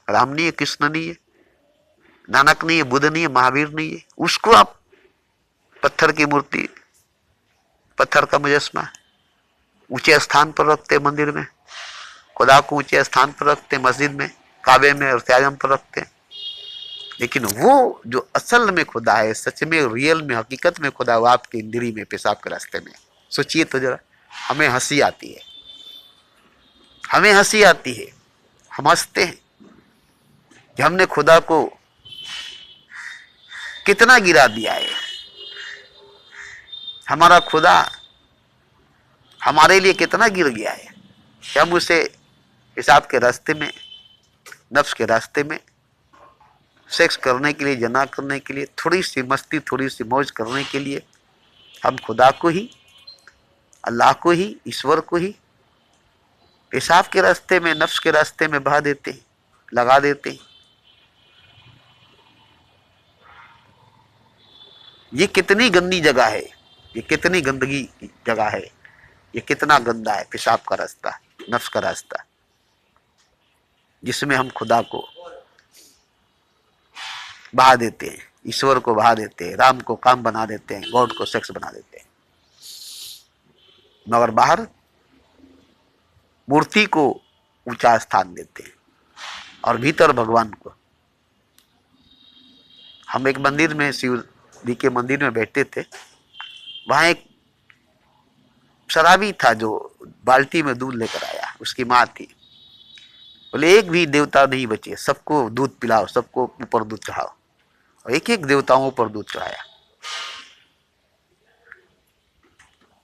राम नहीं है, कृष्ण नहीं है, नानक नहीं है, बुद्ध नहीं है, महावीर नहीं है। उसको आप पत्थर की मूर्ति, पत्थर का मुजस्मा ऊंचे स्थान पर रखते, मंदिर में खुदा को ऊंचे स्थान पर रखते, मस्जिद में, काबे में और त्यागम पर रखते हैं। लेकिन वो जो असल में खुदा है, सच में, रियल में, हकीकत में खुदा, वो आपकी इंद्री में, पेशाब के रास्ते में। सोचिए तो जरा। हमें हंसी आती है, हमें हंसी आती है, हम हंसते हैं कि हमने खुदा को कितना गिरा दिया है। हमारा खुदा हमारे लिए कितना गिर गया है कि हम उसे पेशाब के रास्ते में, नफ्स के रास्ते में, सेक्स करने के लिए, जना करने के लिए, थोड़ी सी मस्ती, थोड़ी सी मौज करने के लिए हम खुदा को ही, अल्लाह को ही, ईश्वर को ही पेशाब के रास्ते में, नफ्स के रास्ते में बहा देते हैं, लगा देते हैं। ये कितनी गंदी जगह है, ये कितनी गंदगी की जगह है, ये कितना गंदा है पेशाब का रास्ता, नफ्स का रास्ता, जिसमें हम खुदा को बहा देते हैं, ईश्वर को बहा देते हैं, राम को काम बना देते हैं, गॉड को सेक्स बना देते हैं। मगर बाहर मूर्ति को ऊंचा स्थान देते हैं और भीतर भगवान को। हम एक मंदिर में, शिव जी के मंदिर में बैठते थे। वहां एक शराबी था जो बाल्टी में दूध लेकर आया, उसकी माँ थी। बोले एक भी देवता नहीं बचे, सबको दूध पिलाओ, सबको ऊपर दूध चढ़ाओ। और एक एक देवताओं पर दूध चढ़ाया।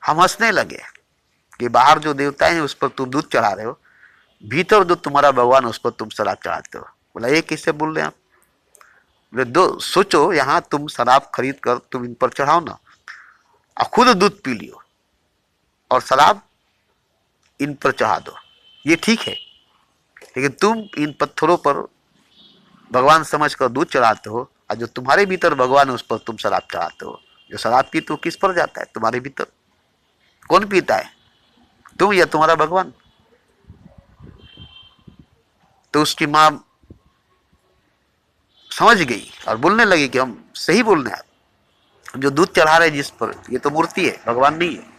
हम हंसने लगे कि बाहर जो देवताएं हैं उस पर तुम दूध चढ़ा रहे हो, भीतर जो तुम्हारा भगवान उस पर तुम शराब चढ़ाते हो। बोला ये किससे बोल रहे हैं आप? बोले दो सोचो, यहाँ तुम शराब खरीद कर तुम इन पर चढ़ाओ ना, और खुद दूध पी लियो और शराब इन पर चढ़ा दो, ये ठीक है। लेकिन तुम इन पत्थरों पर भगवान समझकर दूध चढ़ाते हो, और जो तुम्हारे भीतर भगवान है उस पर तुम शराब चढ़ाते हो। जो शराब पी तो किस पर जाता है? तुम्हारे भीतर। कौन पीता है, तुम या तुम्हारा भगवान? तो उसकी माँ समझ गई और बोलने लगी कि हम सही बोल रहे हैं, जो दूध चढ़ा रहे जिस पर, ये तो मूर्ति है, भगवान नहीं है।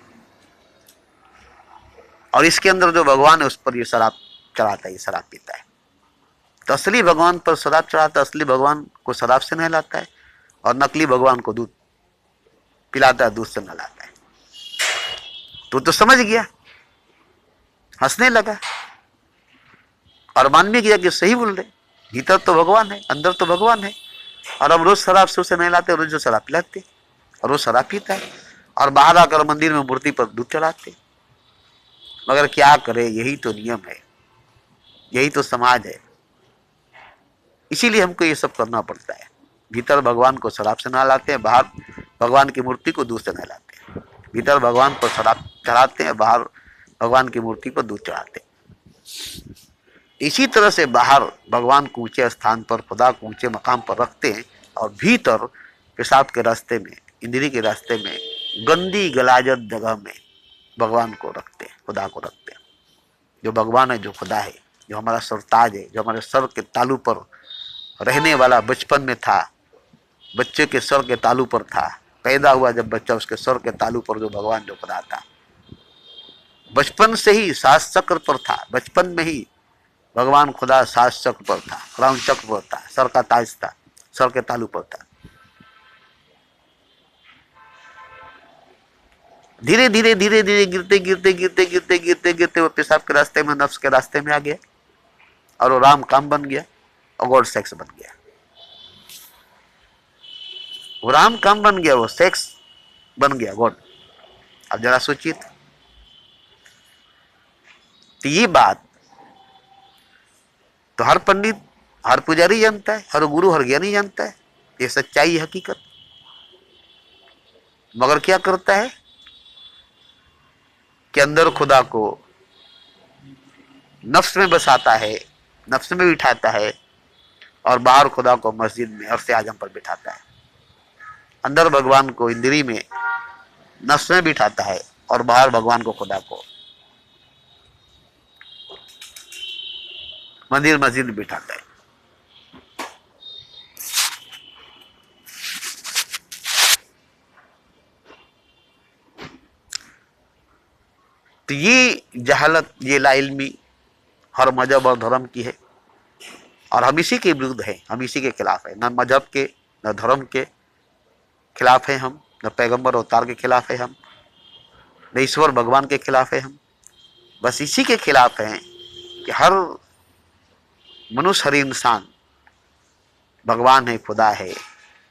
और इसके अंदर जो भगवान है उस पर ये शराब चढ़ाता है, ये शराब पीता है। तो असली भगवान पर शराब चढ़ाता है, असली भगवान को शराब से नहलाता है, और नकली भगवान को दूध पिलाता है, दूध से नहलाता है। तो समझ गया, हंसने लगा और मान भी गया कि सही बोल रहे, भीतर तो भगवान है, अंदर तो भगवान है। और अब रोज शराब से उसे नहलाते, रोज जो शराब पिलाते, और वो शराब पीता है, और बाहर आकर मंदिर में मूर्ति पर दूध चढ़ाते। मगर क्या करे, यही तो नियम है, यही तो समाज है। इसीलिए हमको ये सब करना पड़ता है। भीतर भगवान को शराब से नहलाते हैं, बाहर भगवान की मूर्ति को दूध से नहलाते हैं। भीतर भगवान पर शराब चढ़ाते हैं, बाहर भगवान की मूर्ति पर दूध चढ़ाते हैं। इसी तरह से बाहर भगवान को ऊंचे स्थान पर, खुदा को ऊंचे मकाम पर रखते हैं, और भीतर पेशाब के रास्ते में, इंद्री के रास्ते में, गंदी गलाजत जगह में भगवान को रखते हैं, खुदा को रखते हैं। जो भगवान है, जो खुदा है, जो हमारा सरताज है, जो हमारे सर के तालू पर रहने वाला, बचपन में था, बच्चे के सर के तालू पर था, पैदा हुआ जब बच्चा, उसके सर के तालू पर जो भगवान, जो खुदा था, बचपन से ही सास चक्र पर था। बचपन में ही भगवान खुदा सास चक्र पर था, क्राउन चक्र पर था, सर का ताज था, सर के तालू पर था। धीरे धीरे धीरे धीरे गिरते गिरते गिरते गिरते गिरते गिरते वो पेशाब के रास्ते में, नफ्स के रास्ते में आ गया, और वो राम काम बन गया और गॉड सेक्स बन गया। वो राम काम बन गया, वो सेक्स बन गया गॉड। अब जरा सोचिए, तो ये बात तो हर पंडित, हर पुजारी जानता है, हर गुरु, हर ज्ञानी जानता है, ये सच्चाई, हकीकत। मगर क्या करता है कि अंदर खुदा को नफ्स में बसाता है, नफ्स में बिठाता है, और बाहर खुदा को मस्जिद में अर्श आजम पर बिठाता है। अंदर भगवान को इंद्री में, नफ्स में बिठाता है, और बाहर भगवान को, खुदा को मंदिर मस्जिद में बिठाता है। तो ये जहालत, ये लाइल्मी हर मजहब और धर्म की है, और हम इसी के विरुद्ध हैं, हम इसी के खिलाफ है। न मजहब के, न धर्म के खिलाफ है हम, न पैगंबर अवतार के खिलाफ है हम, न ईश्वर भगवान के खिलाफ है हम। बस इसी के खिलाफ हैं कि हर मनुष्य, हर इंसान भगवान है, खुदा है।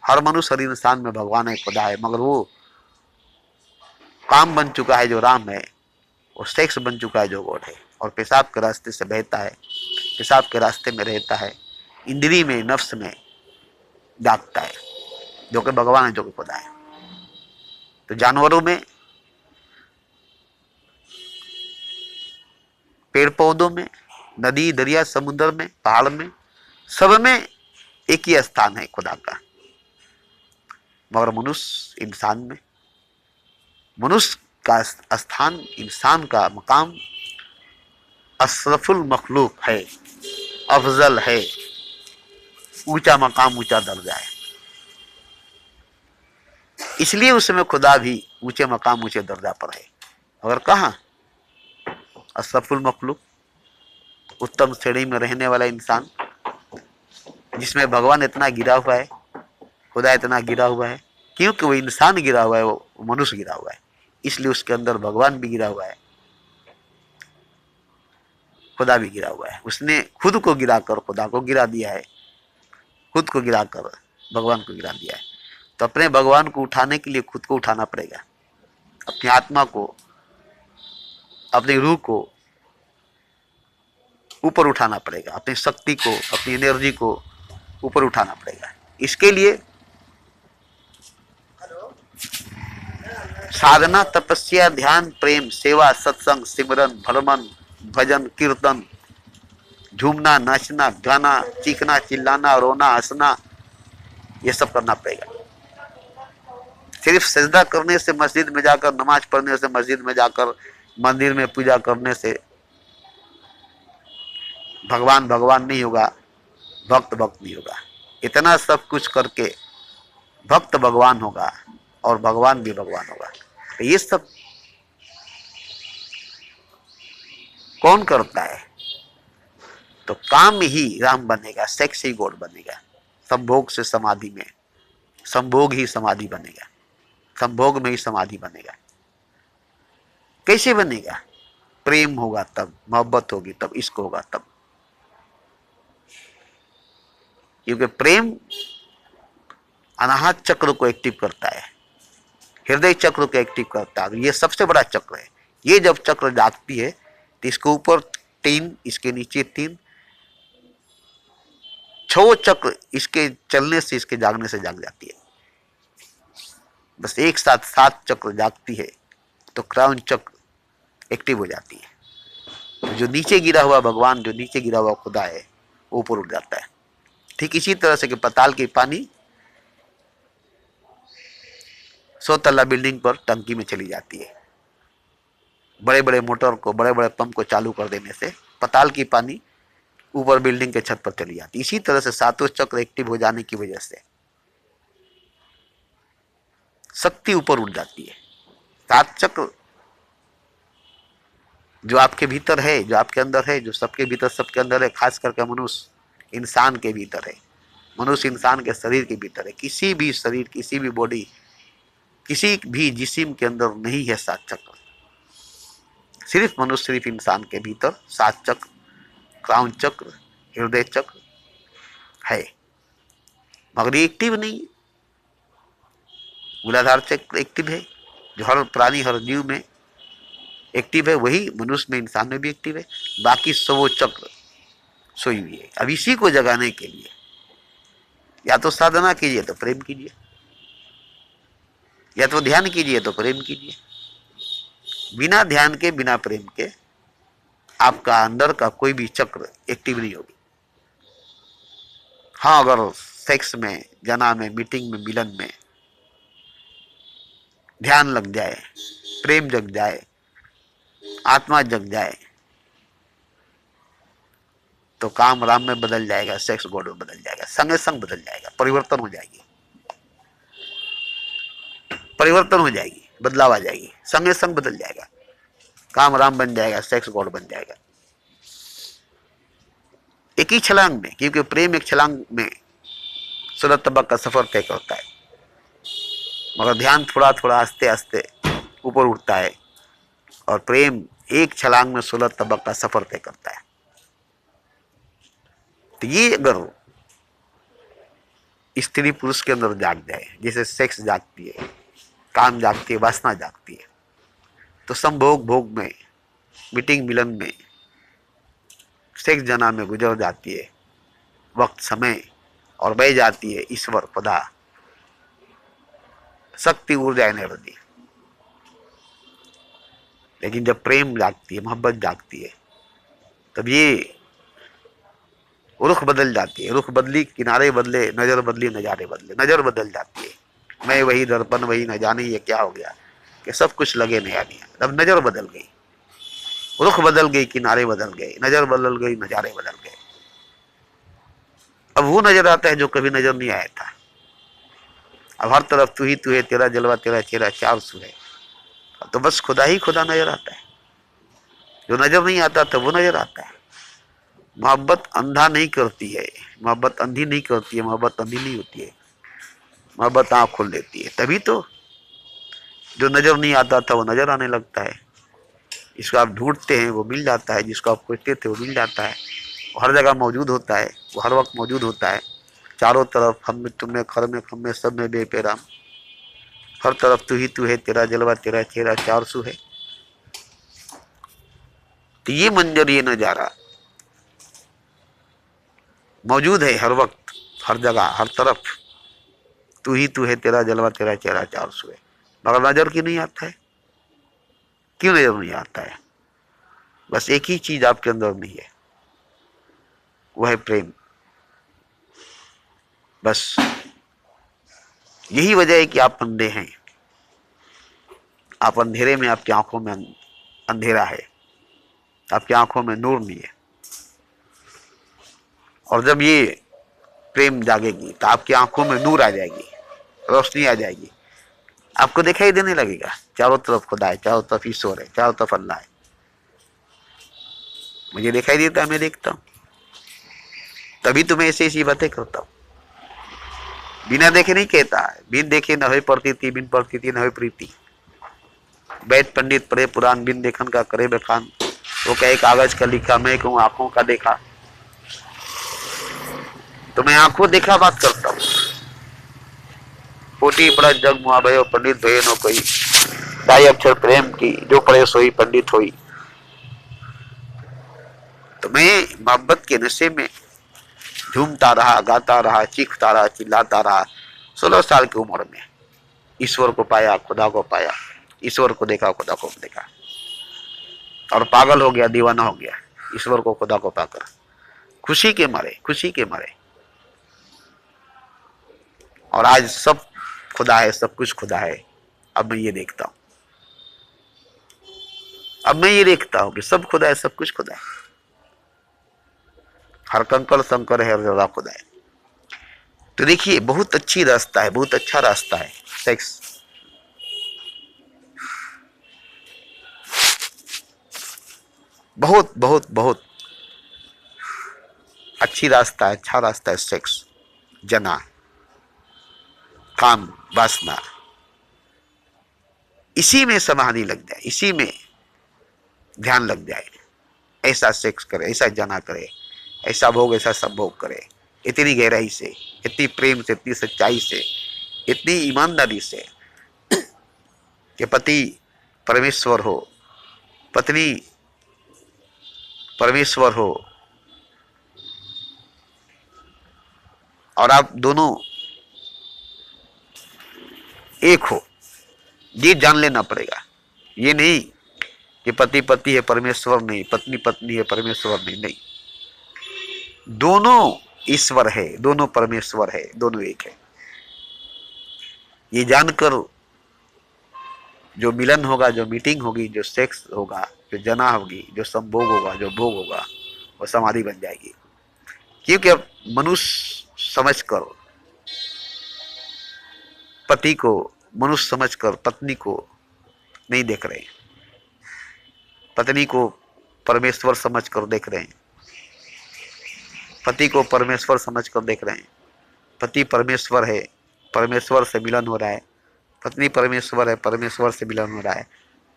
हर मनुष्य, हर इंसान में भगवान है, खुदा है, मगर वो काम बन चुका है जो राम है, वो सेक्स बन चुका है जो गॉड है, और पेशाब के रास्ते से बहता है, पेशाब के रास्ते में रहता है, इंद्री में, नफ्स में जागता है, जो कि भगवान है, जो कि खुदा है। तो जानवरों में, पेड़ पौधों में, नदी दरिया समुद्र में, पहाड़ में, सब में एक ही स्थान है खुदा का। मगर मनुष्य, इंसान में, मनुष्य का स्थान, इंसान का मकाम अशरफुल मखलूक है, अफजल है, ऊंचा मकाम, ऊंचा दर्जा है। इसलिए उसमें खुदा भी ऊंचे मकाम, ऊंचे दर्जा पर है। अगर कहाँ अशरफुल मखलूक, उत्तम श्रेणी में रहने वाला इंसान, जिसमें भगवान इतना गिरा हुआ है, खुदा इतना गिरा हुआ है, क्योंकि वो इंसान गिरा हुआ है, वो मनुष्य गिरा हुआ है, इसलिए उसके अंदर भगवान भी गिरा हुआ है, खुदा भी गिरा हुआ है। उसने खुद को गिराकर खुदा को गिरा दिया है, खुद को गिराकर भगवान को गिरा दिया है। तो अपने भगवान को उठाने के लिए खुद को उठाना पड़ेगा, अपनी आत्मा को, अपनी रूह को ऊपर उठाना पड़ेगा, अपनी शक्ति को, अपनी एनर्जी को ऊपर उठाना पड़ेगा। इसके लिए साधना, तपस्या, ध्यान, प्रेम, सेवा, सत्संग, सिमरन, भ्रमण, भजन, कीर्तन, झूमना, नाचना, गाना, चीखना, चिल्लाना, रोना, हंसना, ये सब करना पड़ेगा। सिर्फ सजदा करने से, मस्जिद में जाकर नमाज पढ़ने से, मस्जिद में जाकर मंदिर में पूजा करने से भगवान भगवान नहीं होगा, भक्त भक्त नहीं होगा। इतना सब कुछ करके भक्त भगवान होगा, और भगवान भी भगवान होगा। तो ये सब कौन करता है? तो काम ही राम बनेगा, सेक्स ही गॉड बनेगा। संभोग से समाधि में, संभोग ही समाधि बनेगा, संभोग में ही समाधि बनेगा। कैसे बनेगा? प्रेम होगा तब, मोहब्बत होगी तब, इश्क होगा तब। क्योंकि प्रेम अनाहत चक्र को एक्टिव करता है, हृदय चक्र को एक्टिव करता है। ये सबसे बड़ा चक्र है। ये जब चक्र जागती है तो इसके ऊपर 3, इसके नीचे 3, 6 चक्र इसके चलने से, इसके जागने से जाग जाती है। बस एक साथ 7 चक्र जागती है तो क्राउन चक्र एक्टिव हो जाती है। तो जो नीचे गिरा हुआ भगवान, जो नीचे गिरा हुआ खुदा है, वो ऊपर उठ जाता है। ठीक इसी तरह से कि पताल की पानी 100 तल्ला बिल्डिंग पर टंकी में चली जाती है, बड़े बड़े मोटर को, बड़े बड़े पंप को चालू कर देने से पाताल की पानी ऊपर बिल्डिंग के छत पर चली जाती। इसी तरह से सातों चक्र एक्टिव हो जाने की वजह से शक्ति ऊपर उठ जाती है। सात चक्र जो आपके भीतर है, जो आपके अंदर है, जो सबके भीतर, सबके अंदर है, खास करके मनुष्य इंसान के भीतर है, मनुष्य इंसान के शरीर के भीतर है। किसी भी शरीर, किसी भी बॉडी, किसी भी जिस्म के अंदर नहीं है सात चक्र। सिर्फ मनुष्य, सिर्फ इंसान के भीतर सात चक्र, क्राउन चक्र, हृदय चक्र है, मगर ये एक्टिव नहीं है। मूलाधार चक्र एक्टिव है, जो हर प्राणी, हर जीव में एक्टिव है, वही मनुष्य में, इंसान में भी एक्टिव है। बाकी सौ चक्र सोई हुई है। अब इसी को जगाने के लिए या तो साधना कीजिए तो प्रेम कीजिए, या तो ध्यान कीजिए तो प्रेम कीजिए। बिना ध्यान के, बिना प्रेम के आपका अंदर का कोई भी चक्र एक्टिव नहीं होगी। हाँ, अगर सेक्स में, जना में, मीटिंग में, मिलन में ध्यान लग जाए, प्रेम जग जाए, आत्मा जग जाए, तो काम राम में बदल जाएगा, सेक्स गॉड में बदल जाएगा, संगे संग बदल जाएगा, परिवर्तन हो जाएगी, परिवर्तन हो जाएगी, बदलाव आ जाएगी, संगे संग बदल जाएगा, काम राम बन जाएगा, सेक्स गॉड बन जाएगा, एक ही छलांग में। क्योंकि प्रेम एक छलांग में 16 तबक का सफर तय करता है, मगर ध्यान थोड़ा थोड़ा, आस्ते आस्ते ऊपर उठता है, और प्रेम एक छलांग में 16 तबक का सफर तय करता है। तो ये अगर स्त्री पुरुष के अंदर जाग जाए, जैसे सेक्स जागती है, काम जागती है, वासना जागती है, तो संभोग भोग में, मीटिंग मिलन में, सेक्स जना में गुजर जाती है वक्त, समय, और बह जाती है ईश्वर पदा, शक्ति, ऊर्जा, एनर्जी। लेकिन जब प्रेम जागती है, मोहब्बत जागती है, तब ये रुख बदल जाती है। रुख बदली, किनारे बदले, नजर बदली, नजारे बदले, नजर बदल जाती है। मैं वही दर्पण, वही न जाने ये क्या हो गया, कि सब कुछ लगे नया नया। तब नजर बदल गई, रुख बदल गई, किनारे बदल गए, नजर बदल गई, नजारे बदल गए। अब वो नजर आता है जो कभी नजर नहीं आया था। अब हर तरफ तू ही तू है, तेरा जलवा, तेरा चेहरा, चार सू है। तो बस खुदा ही खुदा नजर आता है। जो नजर नहीं आता था वो नजर आता है। मोहब्बत अंधा नहीं करती है, मोहब्बत अंधी नहीं करती है, मोहब्बत अंधी नहीं होती है, मोहब्बत आँख खोल देती है। तभी तो जो नजर नहीं आता था वो नजर आने लगता है। जिसको आप ढूंढते हैं वो मिल जाता है, जिसको आप खोजते थे वो मिल जाता है। वो हर जगह मौजूद होता है, वो हर वक्त मौजूद होता है। चारों तरफ, हम में, तुम में, खर में, खम में, सब में बेपैराम। हर तरफ तू ही तू है, तेरा जलवा, तेरा चेहरा, चार सू है। तो ये मंजर, ये नजारा मौजूद है हर वक्त, हर जगह, हर तरफ। तू ही तू है, तेरा जलवा, तेरा चेहरा, चार सू है। मगर नजर क्यों नहीं आता है? क्यों नजर नहीं आता है? बस एक ही चीज आपके अंदर नहीं है, वो है प्रेम। बस यही वजह है कि आप अंधे हैं। आप अंधेरे में, आपकी आंखों में अंधेरा है, आपकी आंखों में नूर नहीं है। और जब ये प्रेम जागेगी तो आपकी आंखों में नूर आ जाएगी, रोशनी आ जाएगी। आपको दिखाई देने लगेगा चारों तरफ खुदा है, चारों तरफ ईश्वर है, चारों तरफ अल्लाह है। मुझे दिखाई देता है, मैं देखता हूं, तभी तुम्हें ऐसी ऐसी बातें करता हूं। बिना देखे नहीं कहता, बिन देखे न हो प्रतीति, बिन प्रतीति न हो प्रीति। वैद पंडित पढ़े पुराण, बिन देखन का करे बखान। वो कहे कागज का लिखा, मैं कहूँ आंखों का देखा। तो मैं आंखों देखा बात करता हूँ। कोटि पढ़ जग मुआ भयो, पंडित भय नो कोई। साई अक्षर प्रेम की, जो पढ़े सोई पंडित होई। तो मैं मोहब्बत के नशे में झूमता रहा, गाता रहा, चीखता रहा, चिल्लाता रहा। 16 साल की उम्र में ईश्वर को पाया, खुदा को पाया, ईश्वर को देखा, खुदा को देखा, और पागल हो गया, दीवाना हो गया ईश्वर को, खुदा को पाकर, खुशी के मारे, खुशी के मारे। और आज सब खुदा है, सब कुछ खुदा है। अब मैं ये देखता हूं, अब मैं ये देखता हूं कि सब खुदा है, सब कुछ खुदा है, हर कंकड़ शंकर है, हर जगह खुदा है। तो देखिए बहुत अच्छी रास्ता है, बहुत अच्छा रास्ता है सेक्स। बहुत बहुत बहुत अच्छी रास्ता है, अच्छा रास्ता है सेक्स, जना, काम, वासना। इसी में समाधि लग जाए, इसी में ध्यान लग जाए, ऐसा सेक्स करे, ऐसा जना करे, ऐसा भोग, ऐसा सब भोग करे, इतनी गहराई से, इतनी प्रेम से, इतनी सच्चाई से, इतनी ईमानदारी से कि पति परमेश्वर हो, पत्नी परमेश्वर हो, और आप दोनों एक हो। ये जान लेना पड़ेगा। ये नहीं कि पति पति है परमेश्वर नहीं, पत्नी पत्नी है परमेश्वर नहीं, नहीं, दोनों ईश्वर है, दोनों परमेश्वर है, दोनों एक है। ये जानकर जो मिलन होगा, जो मीटिंग होगी, जो सेक्स होगा, जो जना होगी, जो संभोग होगा, जो भोग होगा, वो समाधि बन जाएगी। क्योंकि अब मनुष्य समझकर पति को, मनुष्य समझकर पत्नी को नहीं देख रहे, पत्नी को परमेश्वर समझकर देख रहे हैं, पति को परमेश्वर समझकर देख रहे हैं। पति परमेश्वर है, परमेश्वर से मिलन हो रहा है, पत्नी परमेश्वर है, परमेश्वर से मिलन हो रहा है,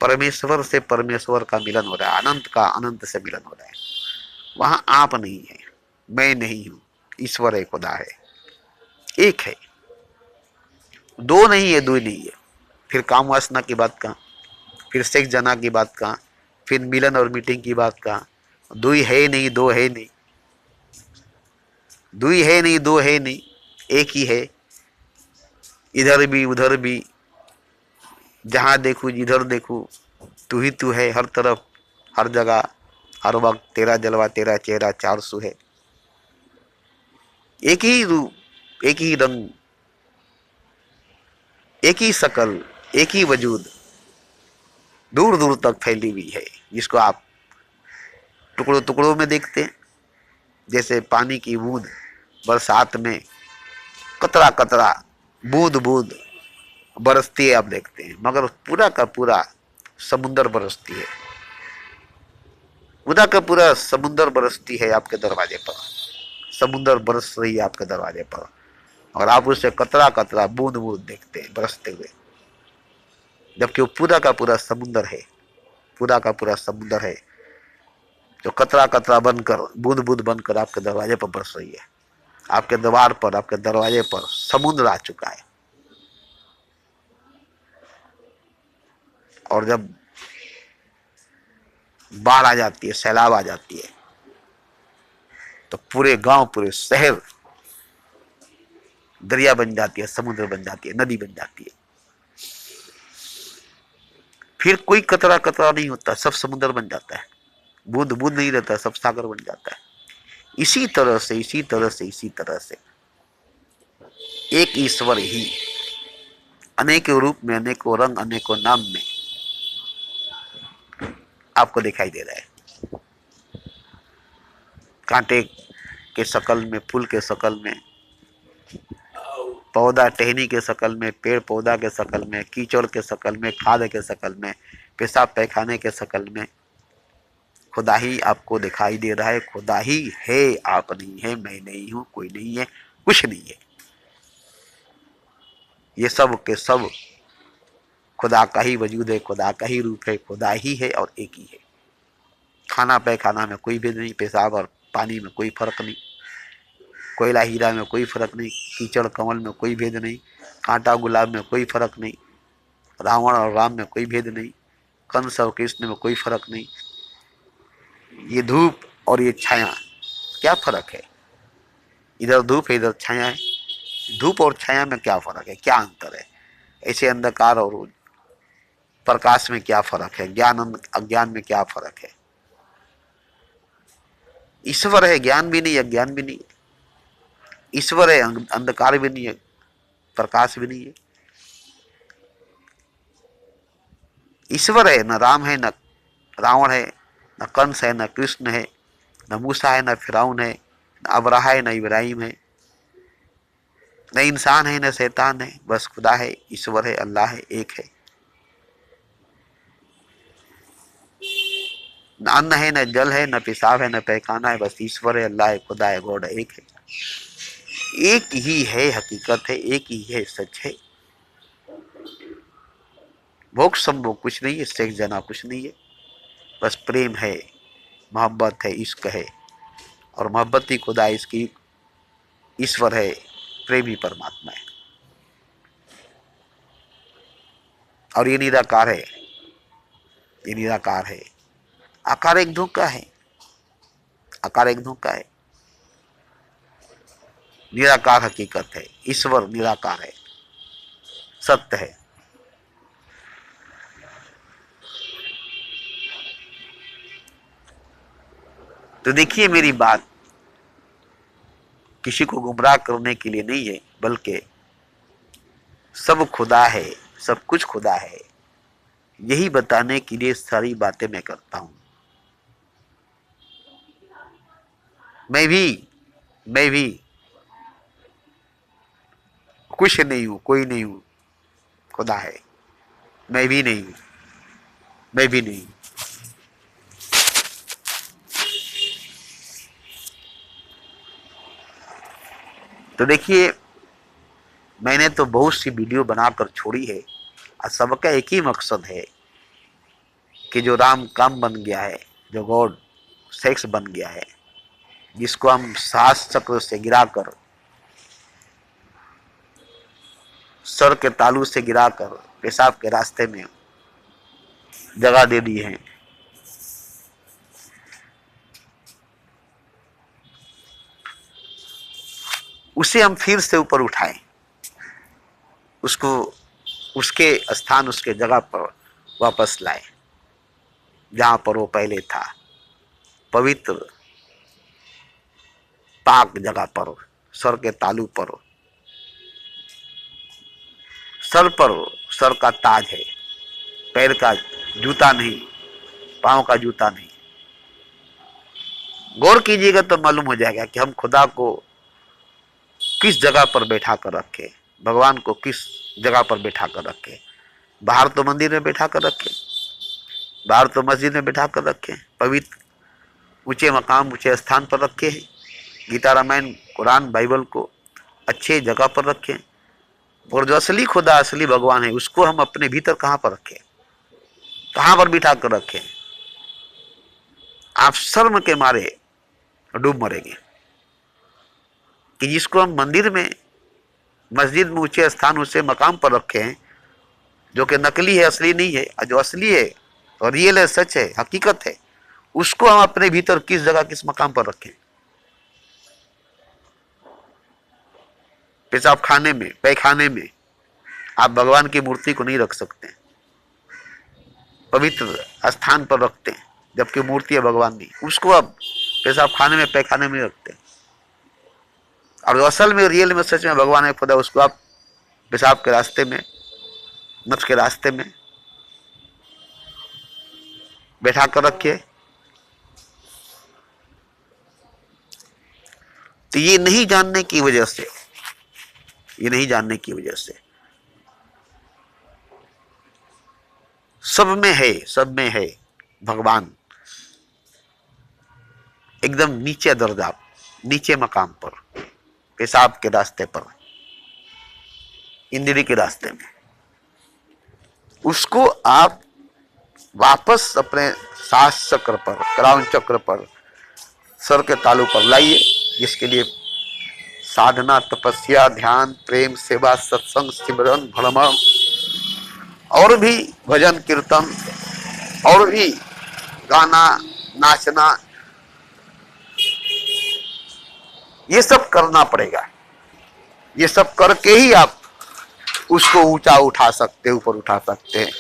परमेश्वर से परमेश्वर का मिलन हो रहा है, अनंत का अनंत से मिलन हो रहा है। वहां आप नहीं है, मैं नहीं हूं, ईश्वर है, खुदा है, एक है, दो नहीं है, दो नहीं है। फिर काम वासना की बात कहां, फिर सेक्स जना की बात कहां, फिर मिलन और मीटिंग की बात कहां। दुई है नहीं, दो है नहीं, दुई है नहीं, दो है नहीं, एक ही है। इधर भी उधर भी, जहां देखूं जिधर देखूं, तू ही तू है, हर तरफ, हर जगह, हर वक्त तेरा जलवा, तेरा चेहरा 400 है। एक ही रूप, एक ही रंग, एक ही शकल, एक ही वजूद दूर दूर तक फैली हुई है, जिसको आप टुकड़ों टुकड़ों में देखते हैं। जैसे पानी की बूंद बरसात में कतरा कतरा, बूंद बूंद बरसती है, आप देखते हैं, मगर पूरा का पूरा समुंदर बरसती है, पूरा का पूरा समुंदर बरसती है आपके दरवाजे पर, समुंदर बरस रही है आपके दरवाजे पर, और आप उसे कतरा कतरा, बूंद बूंद देखते हैं बरसते हुए, जबकि वो पूरा का पूरा समुंदर है, पूरा का पूरा समुंदर है, जो कतरा कतरा बनकर, बूंद बूंद बनकर आपके दरवाजे पर बरस रही है। आपके द्वार पर, आपके दरवाजे पर समुद्र आ चुका है। और जब बाढ़ आ जाती है, सैलाब आ जाती है, तो पूरे गांव, पूरे शहर दरिया बन जाती है, समुद्र बन जाती है, नदी बन जाती है। फिर कोई कतरा कतरा नहीं होता, सब समुद्र बन जाता है, बूंद बूंद नहीं रहता, सब सागर बन जाता है। इसी तरह से, इसी तरह से, इसी तरह से एक ईश्वर ही अनेकों रूप में, अनेकों रंग, अनेकों नाम में आपको दिखाई दे रहा है। कांटे के शकल में, फूल के शकल में, पौधा टहनी के शकल में, पेड़ पौधा के शकल में, कीचड़ के शकल में, खाद के शकल में, पेशाब पैखाने के शकल में खुदा ही आपको दिखाई दे रहा है। खुदा ही है, आप नहीं है, मैं नहीं हूं, कोई नहीं है, कुछ नहीं है। ये सब के सब खुदा का ही वजूद है, खुदा का ही रूप है, खुदा ही है और एक ही है। खाना पैखाना में कोई भेद नहीं, पेशाब और पानी में कोई फर्क नहीं, कोयला हीरा में कोई फर्क नहीं, कीचड़ कमल में कोई भेद नहीं, कांटा गुलाब में कोई फर्क नहीं, रावण और राम में कोई भेद नहीं, कंस और कृष्ण में कोई फर्क नहीं। ये धूप और ये छाया, क्या फर्क है? इधर धूप है, इधर छाया है। धूप और छाया में क्या फर्क है, क्या अंतर है? ऐसे अंधकार और प्रकाश में क्या फर्क है? ज्ञान अज्ञान में क्या फर्क है? ईश्वर है, ज्ञान भी नहीं, अज्ञान भी नहीं। ईश्वर है, अंधकार भी नहीं है, प्रकाश भी नहीं है। ईश्वर है, न राम है, न रावण है, न कंस है, न कृष्ण है, न मूसा है, न फिरौन है, न अबराहा है, न इब्राहिम है, न इंसान है, न शैतान है, बस खुदा है, ईश्वर है, अल्लाह है, एक है। न अन्न है, न जल है, न पेशाब है, न पैखाना है, बस ईश्वर है, अल्लाह है, खुदा है, गॉड है, एक है। एक ही है, हकीकत है, एक ही है, सच है। भोग संभोग कुछ नहीं है, सेक्स जना कुछ नहीं है, बस प्रेम है, मोहब्बत है, इश्क है, और मोहब्बत ही खुदा, इसकी ईश्वर है, प्रेम ही परमात्मा है। और ये निराकार है, ये निराकार है। आकार एक धोखा है, आकार एक धोखा है। निराकार हकीकत है, ईश्वर निराकार है, सत्य है। तो देखिए, मेरी बात किसी को गुमराह करने के लिए नहीं है, बल्कि सब खुदा है, सब कुछ खुदा है, यही बताने के लिए सारी बातें मैं करता हूं। मैं भी कुछ नहीं हूं, कोई नहीं हूं, खुदा है। मैं भी नहीं हूं, मैं भी नहीं हूं। तो देखिए, मैंने तो बहुत सी वीडियो बनाकर छोड़ी है, और सबका एक ही मकसद है कि जो राम काम बन गया है, जो गॉड सेक्स बन गया है, जिसको हम सास चक्र से गिराकर, सर के तालू से गिराकर पेशाब के रास्ते में जगह दे दी है, उसे हम फिर से ऊपर उठाएं, उसको उसके स्थान, उसके जगह पर वापस लाए, जहां पर वो पहले था, पवित्र पाक जगह पर, सर के तालू पर। सर का ताज है, पैर का जूता नहीं, पांव का जूता नहीं। गौर कीजिएगा तो मालूम हो जाएगा कि हम खुदा को किस जगह पर बैठा कर रखे, भगवान को किस जगह पर बैठा कर रखे। बाहर तो मंदिर में बैठा कर रखे, बाहर तो मस्जिद में बैठा कर रखे, पवित्र ऊंचे मकाम, ऊंचे स्थान पर रखे हैं। गीता, रामायण, कुरान, बाइबल को अच्छे जगह पर रखें। और जो असली खुदा, असली भगवान है, उसको हम अपने भीतर कहां पर रखें, कहां पर बिठा कर रखें? आप शर्म के मारे डूब मरेंगे कि जिसको हम मंदिर में, मस्जिद में, ऊंचे स्थान, ऊंचे मकाम पर रखे हैं, जो कि नकली है, असली नहीं है, और जो असली है और रियल है, सच है, हकीकत है, उसको हम अपने भीतर किस जगह, किस मकाम पर रखें? पेशाब खाने में, पैखाने में आप भगवान की मूर्ति को नहीं रख सकते, पवित्र स्थान पर रखते हैं, जबकि मूर्ति है भगवान नहीं, उसको आप पेशाब खाने में, पैखाने में नहीं रखते। और असल में, रियल में, सच में भगवान है खुदा, उसको आप पेशाब के रास्ते में, नफ्स के रास्ते में बैठा कर रखिए। तो ये नहीं जानने की वजह से, ये नहीं जानने की वजह से सब में है, सब में है भगवान, एकदम नीचे दर्जा, नीचे मकाम पर, पेशाब के रास्ते पर, इंद्री के रास्ते में। उसको आप वापस अपने सास चक्र पर, क्राउन चक्र पर, सर के तालू पर लाइए, जिसके लिए साधना, तपस्या, ध्यान, प्रेम, सेवा, सत्संग, सिमरन, भ्रमण, और भी भजन कीर्तन, और भी गाना, नाचना, ये सब करना पड़ेगा। ये सब करके ही आप उसको ऊंचा उठा सकते, ऊपर उठा सकते हैं।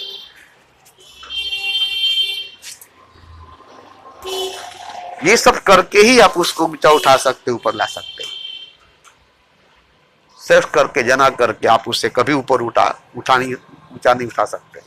ये सब करके ही आप उसको ऊंचा उठा सकते, ऊपर ला सकते हैं। सिर्फ करके, जना करके आप उससे कभी ऊपर ऊंचा नहीं उठा सकते।